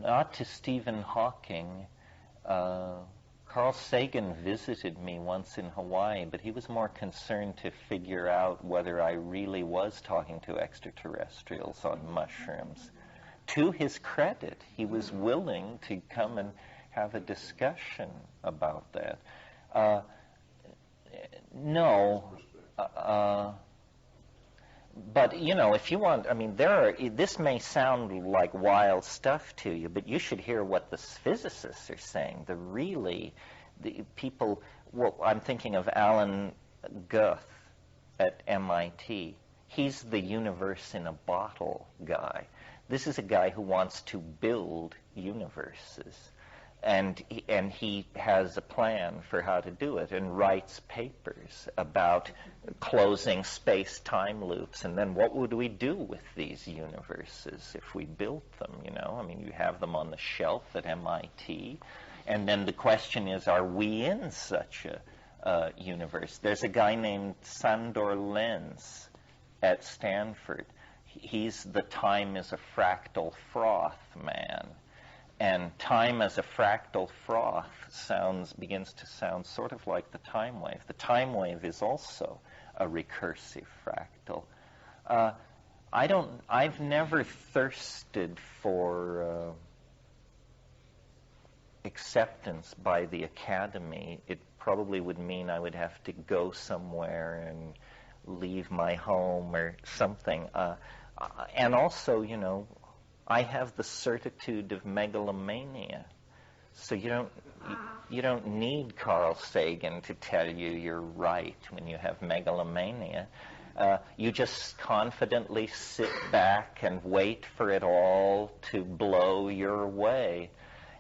A: Not to Stephen Hawking. Carl Sagan visited me once in Hawaii, but he was more concerned to figure out whether I really was talking to extraterrestrials on mushrooms. To his credit, he was willing to come and have a discussion about that. No. But, you know, if you want, I mean, this may sound like wild stuff to you, but you should hear what the physicists are saying. The people, well, I'm thinking of Alan Guth at MIT. He's the universe in a bottle guy. This is a guy who wants to build universes. And he has a plan for how to do it and writes papers about closing space-time loops. And then what would we do with these universes if we built them, you know? I mean, you have them on the shelf at MIT. And then the question is, are we in such a universe? There's a guy named Sandor Lenz at Stanford. He's the time is a fractal froth man. And time as a fractal froth begins to sound sort of like the time wave. The time wave is also a recursive fractal. I've never thirsted for acceptance by the academy. It probably would mean I would have to go somewhere and leave my home or something. And also, you know, I have the certitude of megalomania. So you don't need Carl Sagan to tell you you're right when you have megalomania. You just confidently sit back and wait for it all to blow your way.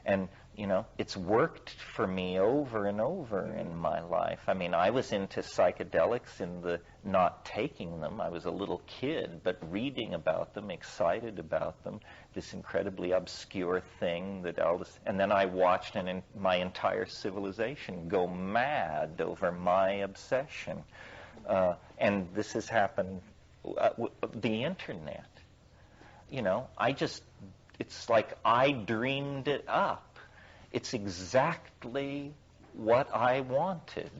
A: And, you know, it's worked for me over and over in my life. I mean, I was into psychedelics in the not taking them. I was a little kid, but reading about them, excited about them, this incredibly obscure thing that Aldous... And then I watched my entire civilization go mad over my obsession. And this has happened, the internet. You know, it's like I dreamed it up. It's exactly what I wanted.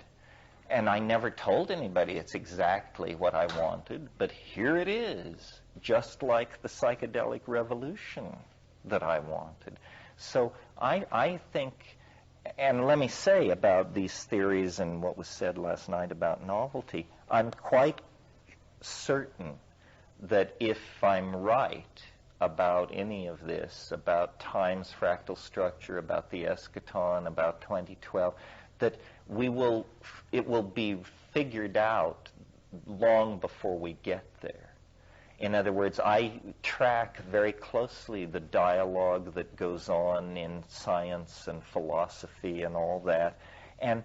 A: And I never told anybody it's exactly what I wanted, but here it is, just like the psychedelic revolution that I wanted. So I think, and let me say about these theories and what was said last night about novelty, I'm quite certain that if I'm right about any of this, about time's fractal structure, about the eschaton, about 2012, that it will be figured out long before we get there. In other words, I track very closely the dialogue that goes on in science and philosophy and all that, and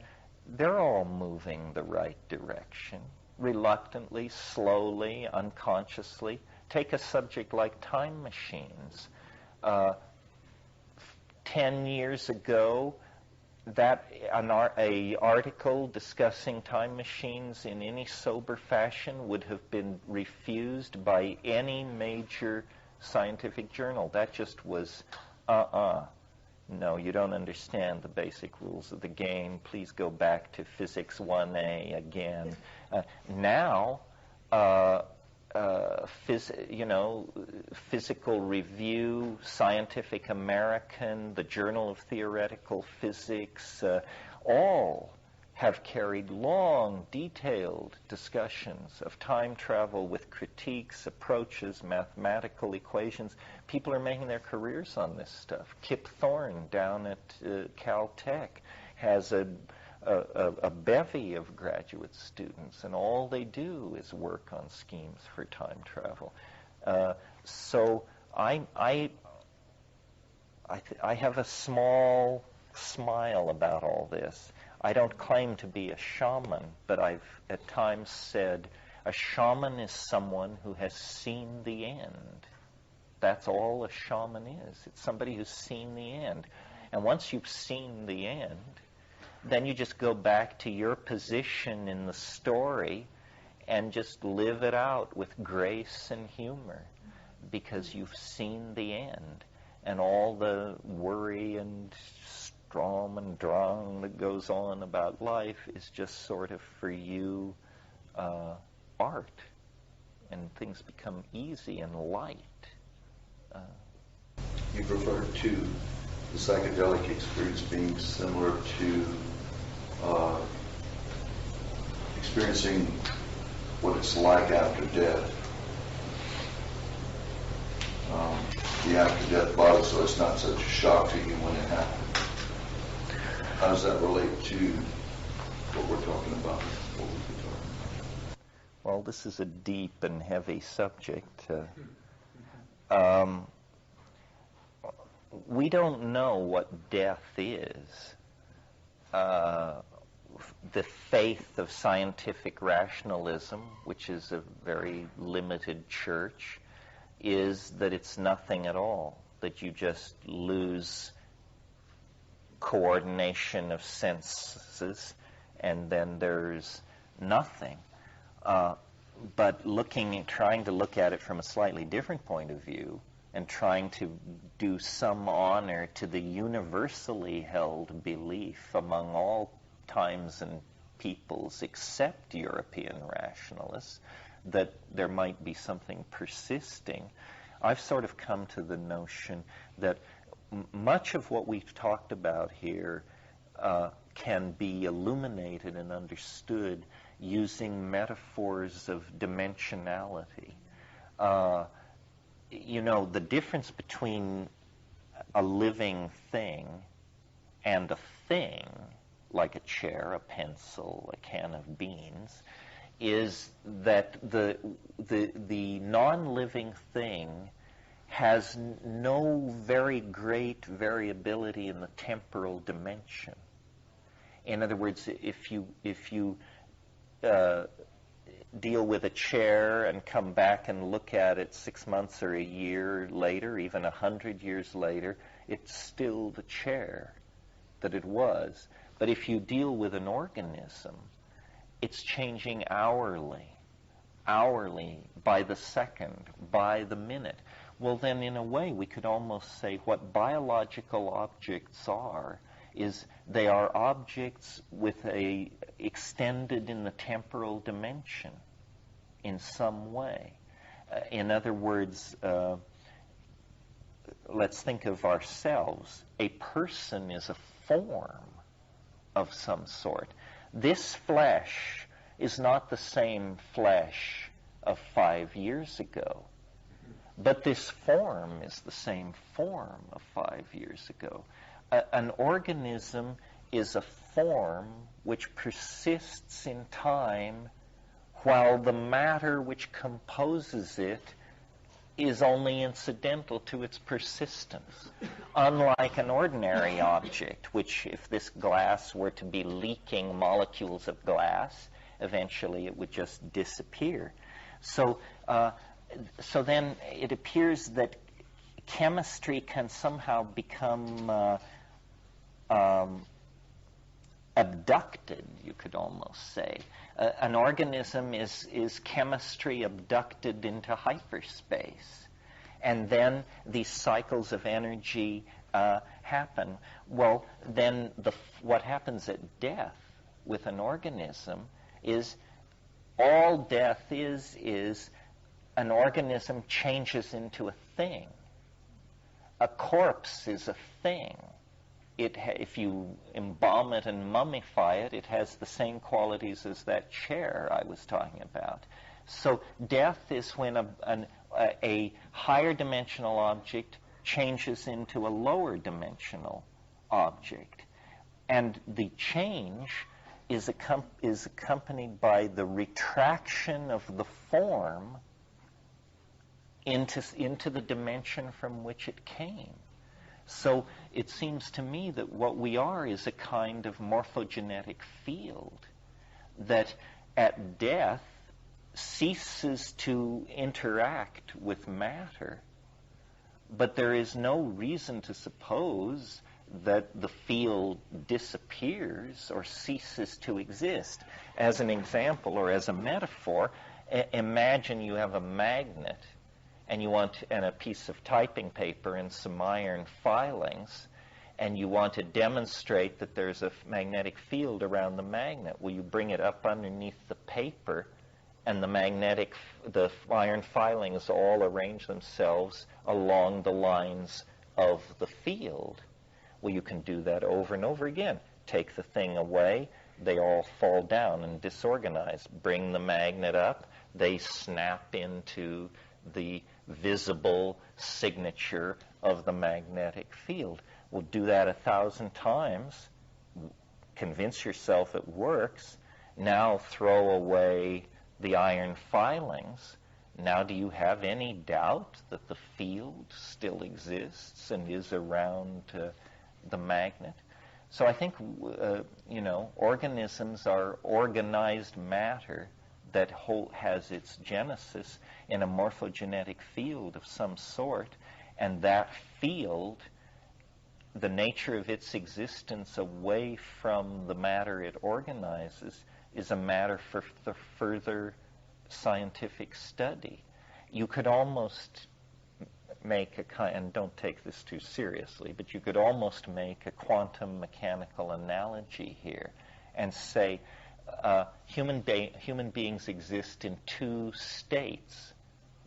A: they're all moving the right direction, reluctantly, slowly, unconsciously. Take a subject like time machines.
F: 10 years ago, that an article discussing time machines in any sober fashion would have been refused by any major scientific journal. That just was, no, you don't understand the basic rules of the game. Please go back to Physics 1A again. Now, Physical Review, Scientific American, the Journal of Theoretical Physics, all have carried long, detailed discussions of time travel with critiques, approaches, mathematical equations. People are making their careers on this stuff. Kip Thorne down at Caltech has a bevy of graduate students, and all they do is work on schemes for time travel. So I have a small smile about all this. I don't claim to be a shaman, but I've at times said a shaman is someone who has seen the end. That's all a shaman is. It's somebody who's seen the end. And once you've seen the end, then you just go back to your position in the story and just live it out with grace and humor, because you've seen the end. And all the worry and Strom and Drang that goes on about life is just sort of, for you, art. And things become easy and light.
D: You've referred to the psychedelic experience being similar to experiencing what it's like after death. The after-death body, so it's not such a shock to you when it happens. How does that relate to what we're talking about? What we've been talking about?
F: Well, this is a deep and heavy subject. We don't know what death is. The faith of scientific rationalism, which is a very limited church, is that it's nothing at all, that you just lose coordination of senses and then there's nothing. But trying to look at it from a slightly different point of view and trying to do some honor to the universally held belief among all times and peoples except European rationalists that there might be something persisting, I've sort of come to the notion that much of what we've talked about here can be illuminated and understood using metaphors of dimensionality. The difference between a living thing and a thing, like a chair, a pencil, a can of beans, is that the non-living thing has no very great variability in the temporal dimension. In other words, if you deal with a chair and come back and look at it 6 months or a year later, even 100 years later, it's still the chair that it was. But if you deal with an organism, it's changing hourly, by the second, by the minute. Well, then, in a way, we could almost say what biological objects are is they are objects with a extended in the temporal dimension in some way. In other words, let's think of ourselves. A person is a form of some sort. This flesh is not the same flesh of 5 years ago, but this form is the same form of 5 years ago. An organism is a form which persists in time while the matter which composes it is only incidental to its persistence. Unlike an ordinary object, which if this glass were to be leaking molecules of glass, eventually it would just disappear. So then it appears that
A: chemistry can somehow become abducted, you could almost say. An organism is chemistry abducted into hyperspace. And then these cycles of energy happen. Well, then what happens at death with an organism is all death is an organism changes into a thing. A corpse is a thing. If you embalm it and mummify it, it has the same qualities as that chair I was talking about. So death is when a higher dimensional object changes into a lower dimensional object. And the change is accompanied by the retraction of the form into the dimension from which it came. So it seems to me that what we are is a kind of morphogenetic field that at death ceases to interact with matter, but there is no reason to suppose that the field disappears or ceases to exist. As an example, or as a metaphor, imagine you have a magnet and a piece of typing paper and some iron filings, and you want to demonstrate that there's a magnetic field around the magnet. Well, you bring it up underneath the paper, and the iron filings all arrange themselves along the lines of the field. Well, you can do that over and over again. Take the thing away, they all fall down and disorganize. Bring the magnet up, they snap into the visible signature of the magnetic field. We'll do that 1,000 times. Convince yourself it works. Now throw away the iron filings. Now do you have any doubt that the field still exists and is around the magnet? So I think, organisms are organized matter that has its genesis in a morphogenetic field of some sort, and that field, the nature of its existence away from the matter it organizes, is a matter for the further scientific study. You could almost make and don't take this too seriously, but you could almost make a quantum mechanical analogy here and say human beings exist in two states,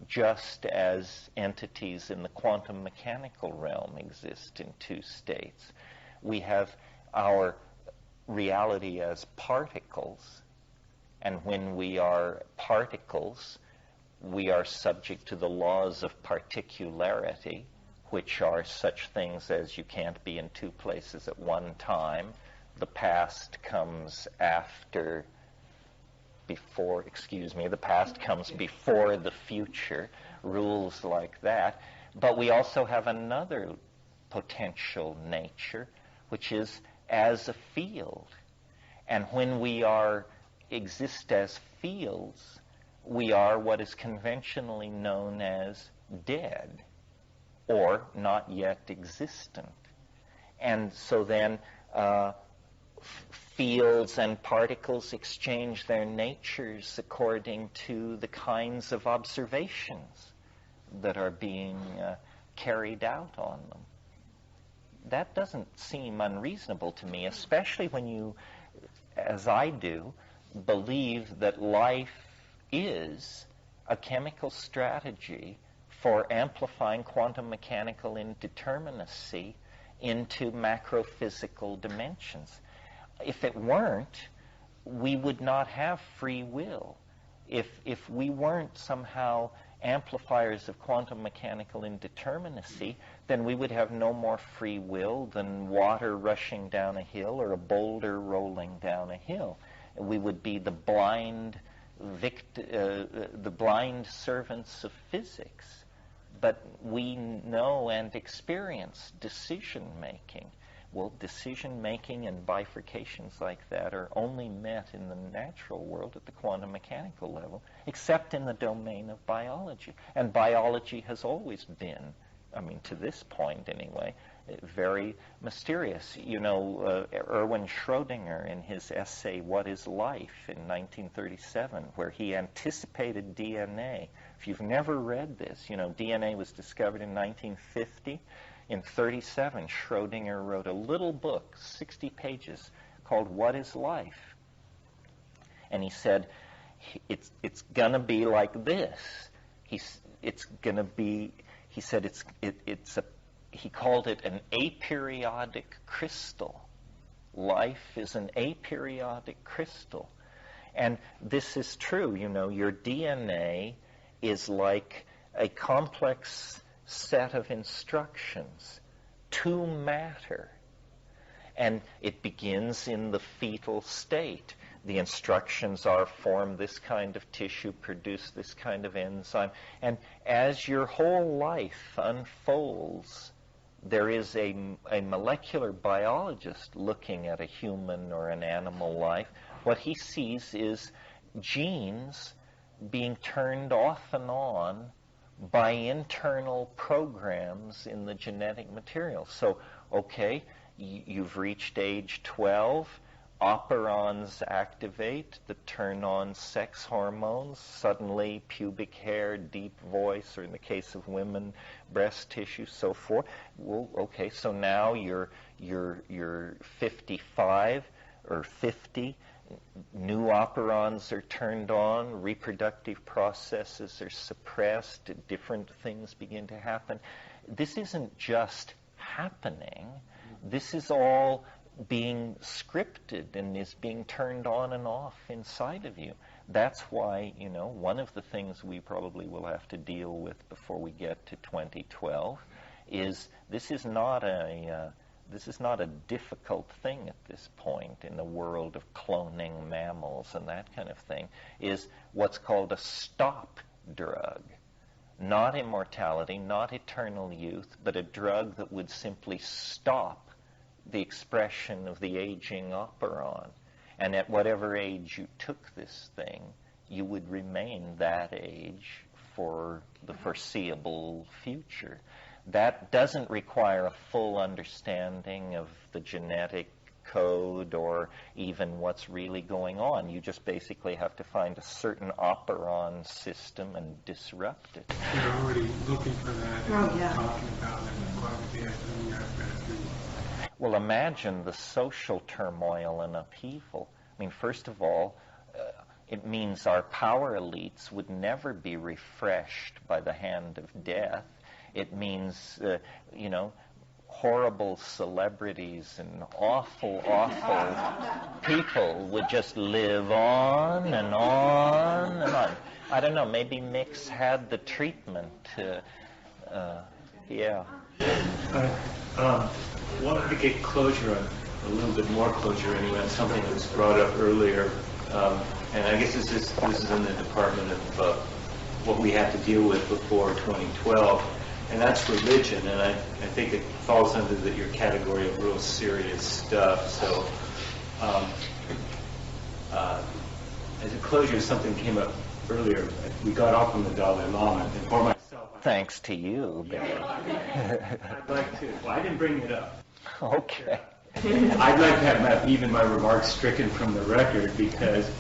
A: just as entities in the quantum mechanical realm exist in two states. We have our reality as particles, and when we are particles, we are subject to the laws of particularity, which are such things as you can't be in two places at one time. The past comes before the future, rules like that. But we also have another potential nature, which is as a field. And when we exist as fields, we are what is conventionally known as dead, or not yet existent. And so then fields and particles exchange their natures according to the kinds of observations that are being carried out on them. That doesn't seem unreasonable to me, especially when you, as I do, believe that life is a chemical strategy for amplifying quantum mechanical indeterminacy into macrophysical dimensions. If it weren't, we would not have free will. If we weren't somehow amplifiers of quantum mechanical indeterminacy, then we would have no more free will than water rushing down a hill or a boulder rolling down a hill. We would be the blind servants of physics. But we know and experience decision-making. Well, decision-making and bifurcations like that are only met in the natural world at the quantum mechanical level, except in the domain of biology. And biology has always been
F: I mean, to this point anyway, very mysterious. You know, Erwin Schrödinger in his essay, What is Life, in 1937, where he anticipated DNA. If you've never read this, you know, DNA was discovered in 1950. In 37, Schrödinger wrote a little book, 60 pages, called What is Life? And he said, it's gonna be like this. He called it an aperiodic crystal. Life is an aperiodic crystal. And this is true, you know, your DNA is like a complex set of instructions to matter. And it begins in the fetal state. The instructions are form this kind of tissue, produce this kind of enzyme. And as your whole life unfolds, there is a molecular biologist looking at a human or an animal life. What he sees is genes being turned off and on by internal programs in the genetic material. So, okay, you've reached age 12, operons activate that turn on sex hormones, suddenly pubic hair, deep voice, or in the case of women, breast tissue, so forth. Well, okay, so now you're 55 or 50, new operons are turned on, reproductive processes are suppressed, different things begin to happen. This isn't just happening. This is all being scripted and is being turned on and off inside of you. That's why, you know, one of the things we probably will have to deal with before we get to 2012 is this is not a difficult thing at this point in the world of cloning mammals and that kind of thing, is what's called a stop drug. Not immortality, not eternal youth, but a drug that would simply stop the expression of the aging operon. And at whatever age you took this thing, you would remain that age for the foreseeable future. That doesn't require a full understanding of the genetic code or even what's really going on. You just basically have to find a certain operon system and disrupt it.
J: You're already looking for that and talking about it and what would be happening there.
F: Well, imagine the social turmoil and upheaval. I mean, first of all, it means our power elites would never be refreshed by the hand of death. It means, you know, horrible celebrities and awful, awful people would just live on and on and on. I don't know, maybe Mix had the treatment. Yeah.
K: Wanted to get closure on, a little bit more closure anyway, on something that was brought up earlier. And I guess this is in the department of what we have to deal with before 2012. And that's religion, and I think it falls under your category of real serious stuff. So, as a closure, something came up earlier. We got off on the Dalai Lama, and for myself,
F: thanks to you, Ben.
K: I'd like to. Well, I didn't bring it up.
F: Okay.
K: I'd like to have even my remarks stricken from the record because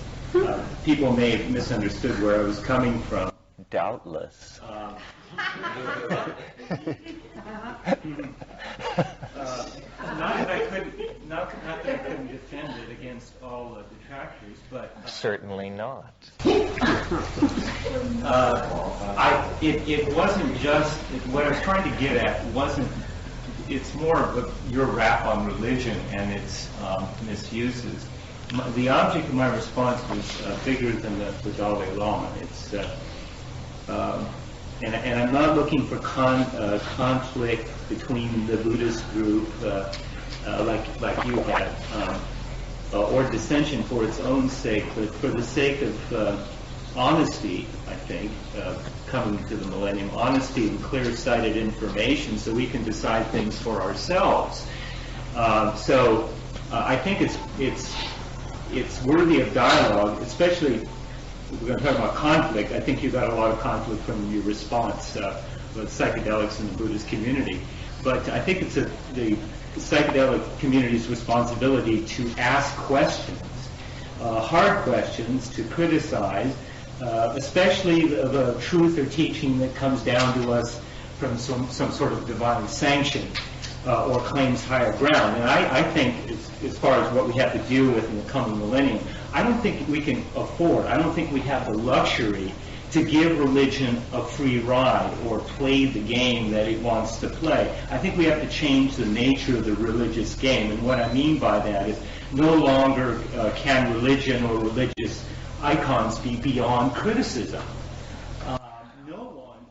K: people may have misunderstood where I was coming from.
F: Doubtless.
K: Not that I couldn't defend it against all detractors, but
F: certainly not.
K: It wasn't just what I was trying to get at. Wasn't it's more of your rap on religion and its misuses. The object of my response was bigger than the Dalai Lama. It's and I'm not looking for conflict between the Buddhist group, like you had, or dissension for its own sake, but for the sake of honesty, I think, coming to the millennium, honesty and clear-sighted information, so we can decide things for ourselves. So I think it's worthy of dialogue, especially. We're going to talk about conflict. I think you got a lot of conflict from your response. psychedelics in the Buddhist community. But I think it's the psychedelic community's responsibility to ask questions, hard questions, to criticize, especially the truth or teaching that comes down to us from some sort of divine sanction or claims higher ground. And I think, as far as what we have to deal with in the coming millennium, I don't think we can afford, I don't think we have the luxury to give religion a free ride or play the game that it wants to play. I think we have to change the nature of the religious game. And what I mean by that is no longer can religion or religious icons be beyond criticism.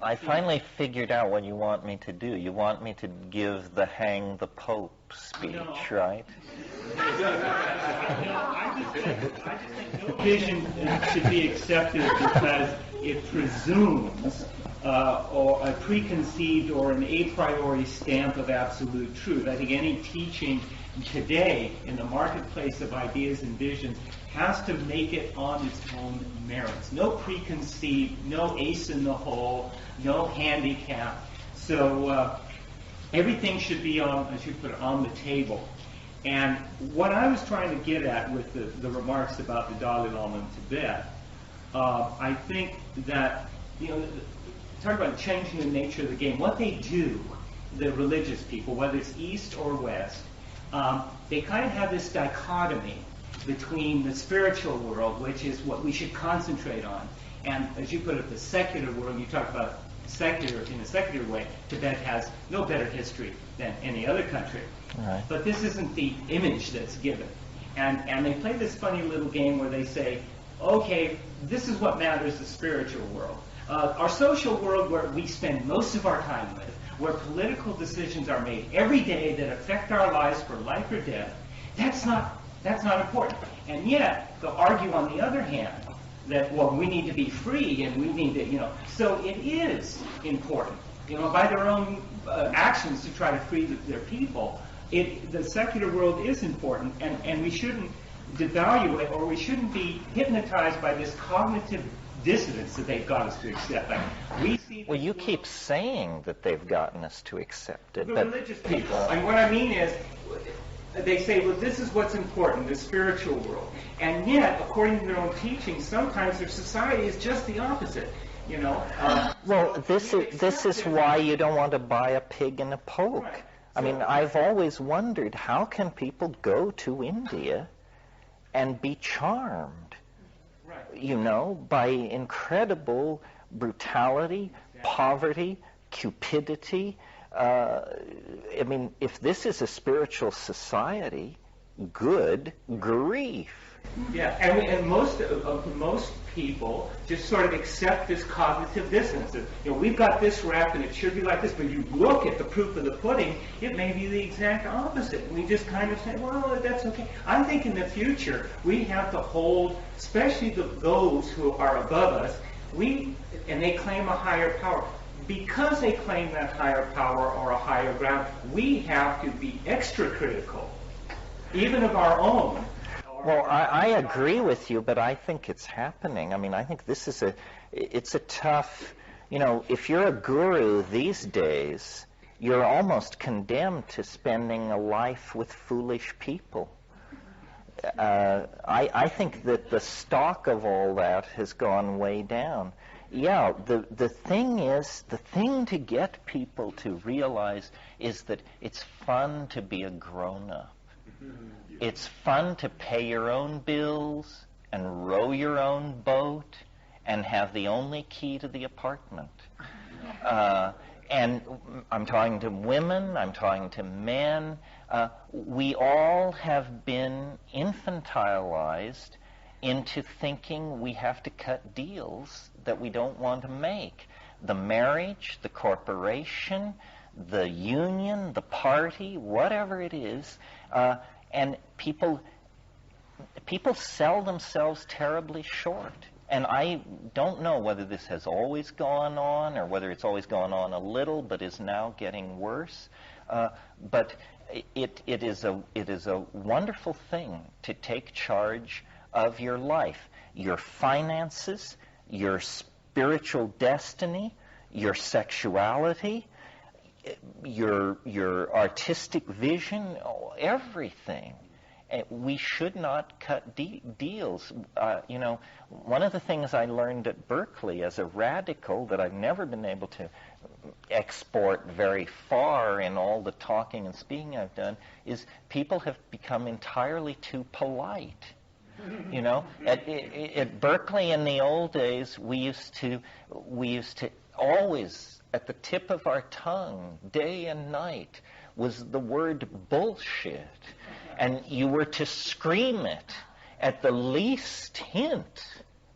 A: I finally figured out what you want me to do. You want me to give the hang the Pope speech, right?
K: I just think no vision should be accepted because it presumes or a preconceived or an a priori stamp of absolute truth. I think any teaching today in the marketplace of ideas and visions has to make it on its own merits. No preconceived, no ace in the hole, no handicap. So everything should be on, as you put it, on the table. And what I was trying to get at with the remarks about the Dalai Lama in Tibet, I think that, talk about changing the nature of the game. What they do, the religious people, whether it's East or West, they kind of have this dichotomy between the spiritual world, which is what we should concentrate on, and, as you put it, the secular world. You talk about secular in a secular way. Tibet has no better history than any other country.
A: Right.
K: But this isn't the image that's given. And they play this funny little game where they say, okay, this is what matters, the spiritual world. Our social world, where we spend most of our time with, where political decisions are made every day that affect our lives for life or death, that's not important. And yet, they'll argue on the other hand that, well, we need to be free and we need to, so it is important, by their own actions to try to free their people. The secular world is important, and we shouldn't devalue it, or we shouldn't be hypnotized by this cognitive dissonance that they've got us to accept. Like, we see
A: well, you keep saying that they've gotten us to accept it.
K: The religious people. And what I mean is, they say, well, this is what's important, the spiritual world. And yet, according to their own teaching, sometimes their society is just the opposite.
A: Well, this is why you don't want to buy a pig in a poke.
K: Right.
A: I mean, I've always wondered, how can people go to India and be charmed, by incredible brutality, poverty, cupidity? I mean, if this is a spiritual society, good grief.
K: Yeah, and most people just sort of accept this cognitive dissonance. We've got this wrapped and it should be like this, but you look at the proof of the pudding, it may be the exact opposite. And we just kind of say, well, that's okay. I think in the future, we have to hold, especially those who are above us, and they claim a higher power. Because they claim that higher power or a higher ground, we have to be extra critical, even of our own.
A: Well, I agree with you, but I think it's happening. I mean, I think this is it's a tough, if you're a guru these days, you're almost condemned to spending a life with foolish people. I think that the stock of all that has gone way down. Yeah, the thing to get people to realize is that it's fun to be a grown-up. It's fun to pay your own bills and row your own boat and have the only key to the apartment. And I'm talking to women, I'm talking to men. We all have been infantilized into thinking we have to cut deals that we don't want to make. The marriage, the corporation, the union, the party, whatever it is, and people sell themselves terribly short. And I don't know whether this has always gone on or whether it's always gone on a little but is now getting worse. But it is a wonderful thing to take charge of your life, your finances, your spiritual destiny, your sexuality, your artistic vision, everything. We should not cut deals. One of the things I learned at Berkeley as a radical that I've never been able to export very far in all the talking and speaking I've done is people have become entirely too polite. At Berkeley in the old days, we used to always, at the tip of our tongue, day and night, was the word bullshit. And you were to scream it at the least hint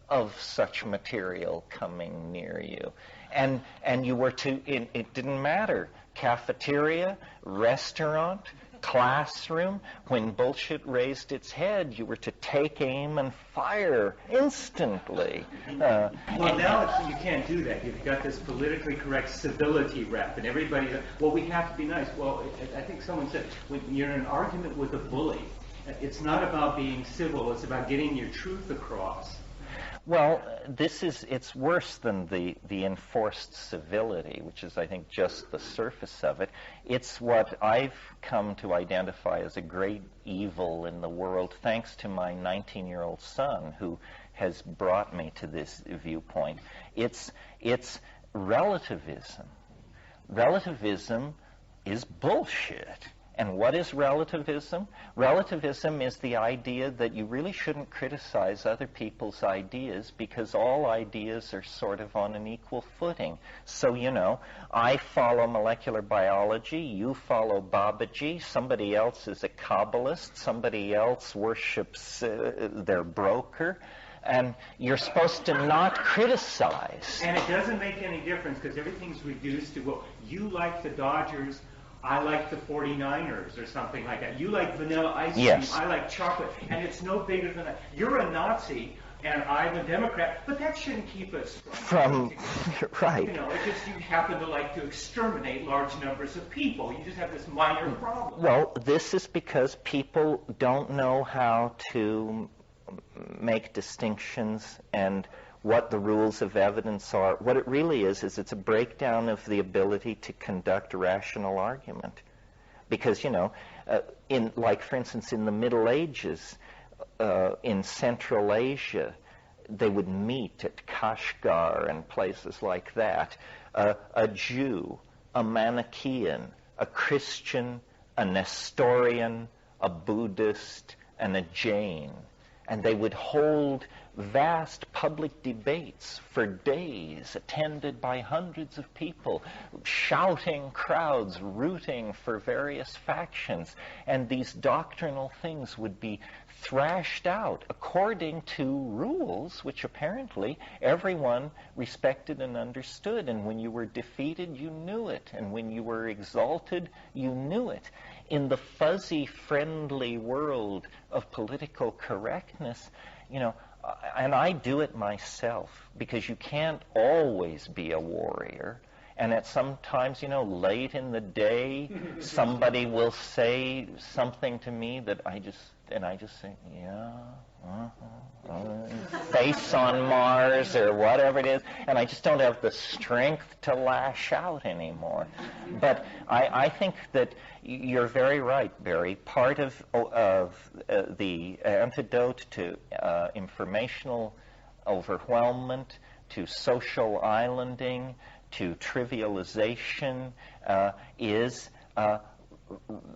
A: of such material coming near you. And you were to, it didn't matter, cafeteria, restaurant, classroom, when bullshit raised its head, you were to take aim and fire instantly.
K: Well, now you can't do that. You've got this politically correct civility rep, and everybody, well, we have to be nice. Well, I think someone said, when you're in an argument with a bully, it's not about being civil, it's about getting your truth across.
A: Well, it's worse than the enforced civility, which is, I think, just the surface of it. It's what I've come to identify as a great evil in the world, thanks to my 19-year-old son, who has brought me to this viewpoint. It's relativism. Relativism is bullshit. And what is relativism? Relativism is the idea that you really shouldn't criticize other people's ideas because all ideas are sort of on an equal footing. So, I follow molecular biology, you follow Babaji, somebody else is a Kabbalist, somebody else worships their broker, and you're supposed to not criticize.
K: And it doesn't make any difference because everything's reduced to, well, you like the Dodgers, I like the 49ers or something like that. You like vanilla ice cream,
A: yes.
K: I like chocolate, and it's no bigger than that. You're a Nazi, and I'm a Democrat, but that shouldn't keep us
A: from right.
K: It's just you happen to like to exterminate large numbers of people. You just have this minor problem.
A: Well, this is because people don't know how to make distinctions and what the rules of evidence are. What it really is it's a breakdown of the ability to conduct rational argument. Because, for instance, in the Middle Ages, in Central Asia, they would meet at Kashgar and places like that. A Jew, a Manichaean, a Christian, a Nestorian, a Buddhist, and a Jain. And they would hold vast public debates for days, attended by hundreds of people, shouting crowds, rooting for various factions. And these doctrinal things would be thrashed out according to rules which apparently everyone respected and understood. And when you were defeated, you knew it. And when you were exalted, you knew it. In the fuzzy, friendly world of political correctness, and I do it myself, because you can't always be a warrior. And at sometimes, late in the day, somebody will say something to me that I just say, yeah, face on Mars or whatever it is, and I just don't have the strength to lash out anymore. But I think that you're very right, Barry. Part of the antidote to informational overwhelmment, to social islanding, to trivialization is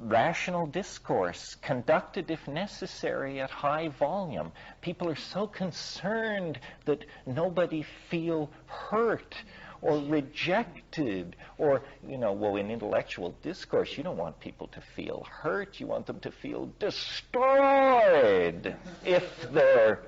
A: rational discourse, conducted if necessary at high volume. People are so concerned that nobody feel hurt or rejected or, in intellectual discourse, you don't want people to feel hurt. You want them to feel destroyed if their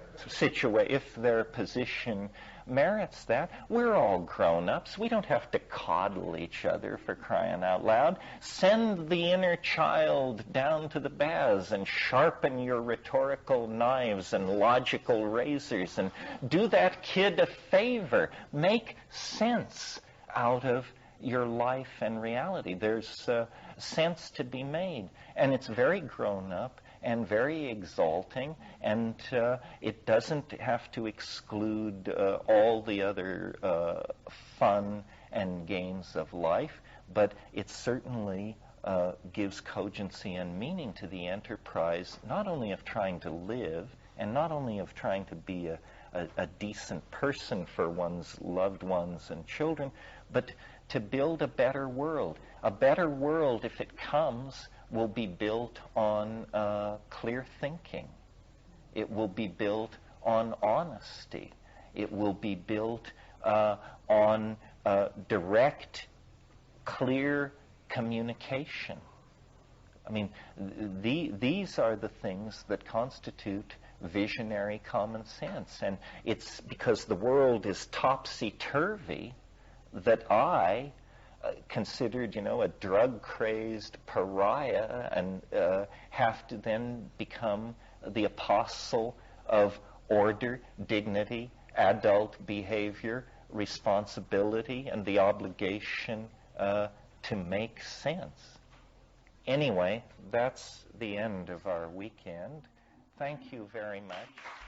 A: position merits that. We're all grown-ups. We don't have to coddle each other, for crying out loud. Send the inner child down to the baths and sharpen your rhetorical knives and logical razors and do that kid a favor. Make sense out of your life and reality. There's sense to be made, and it's very grown-up and very exalting, and it doesn't have to exclude all the other fun
F: and games of life, but it certainly gives cogency and meaning to the enterprise, not only of trying to live, and not only of trying to be a decent person for one's loved ones and children, but to build a better world. A better world, if it comes, will be built on clear thinking. It will be built on honesty. It will be built on direct, clear communication. I mean, these are the things that constitute visionary common sense. And it's because the world is topsy-turvy that I considered, a drug-crazy pariah and have to then become the apostle of order, dignity, adult behavior, responsibility, and the obligation to make sense. Anyway, that's the end of our weekend. Thank you very much.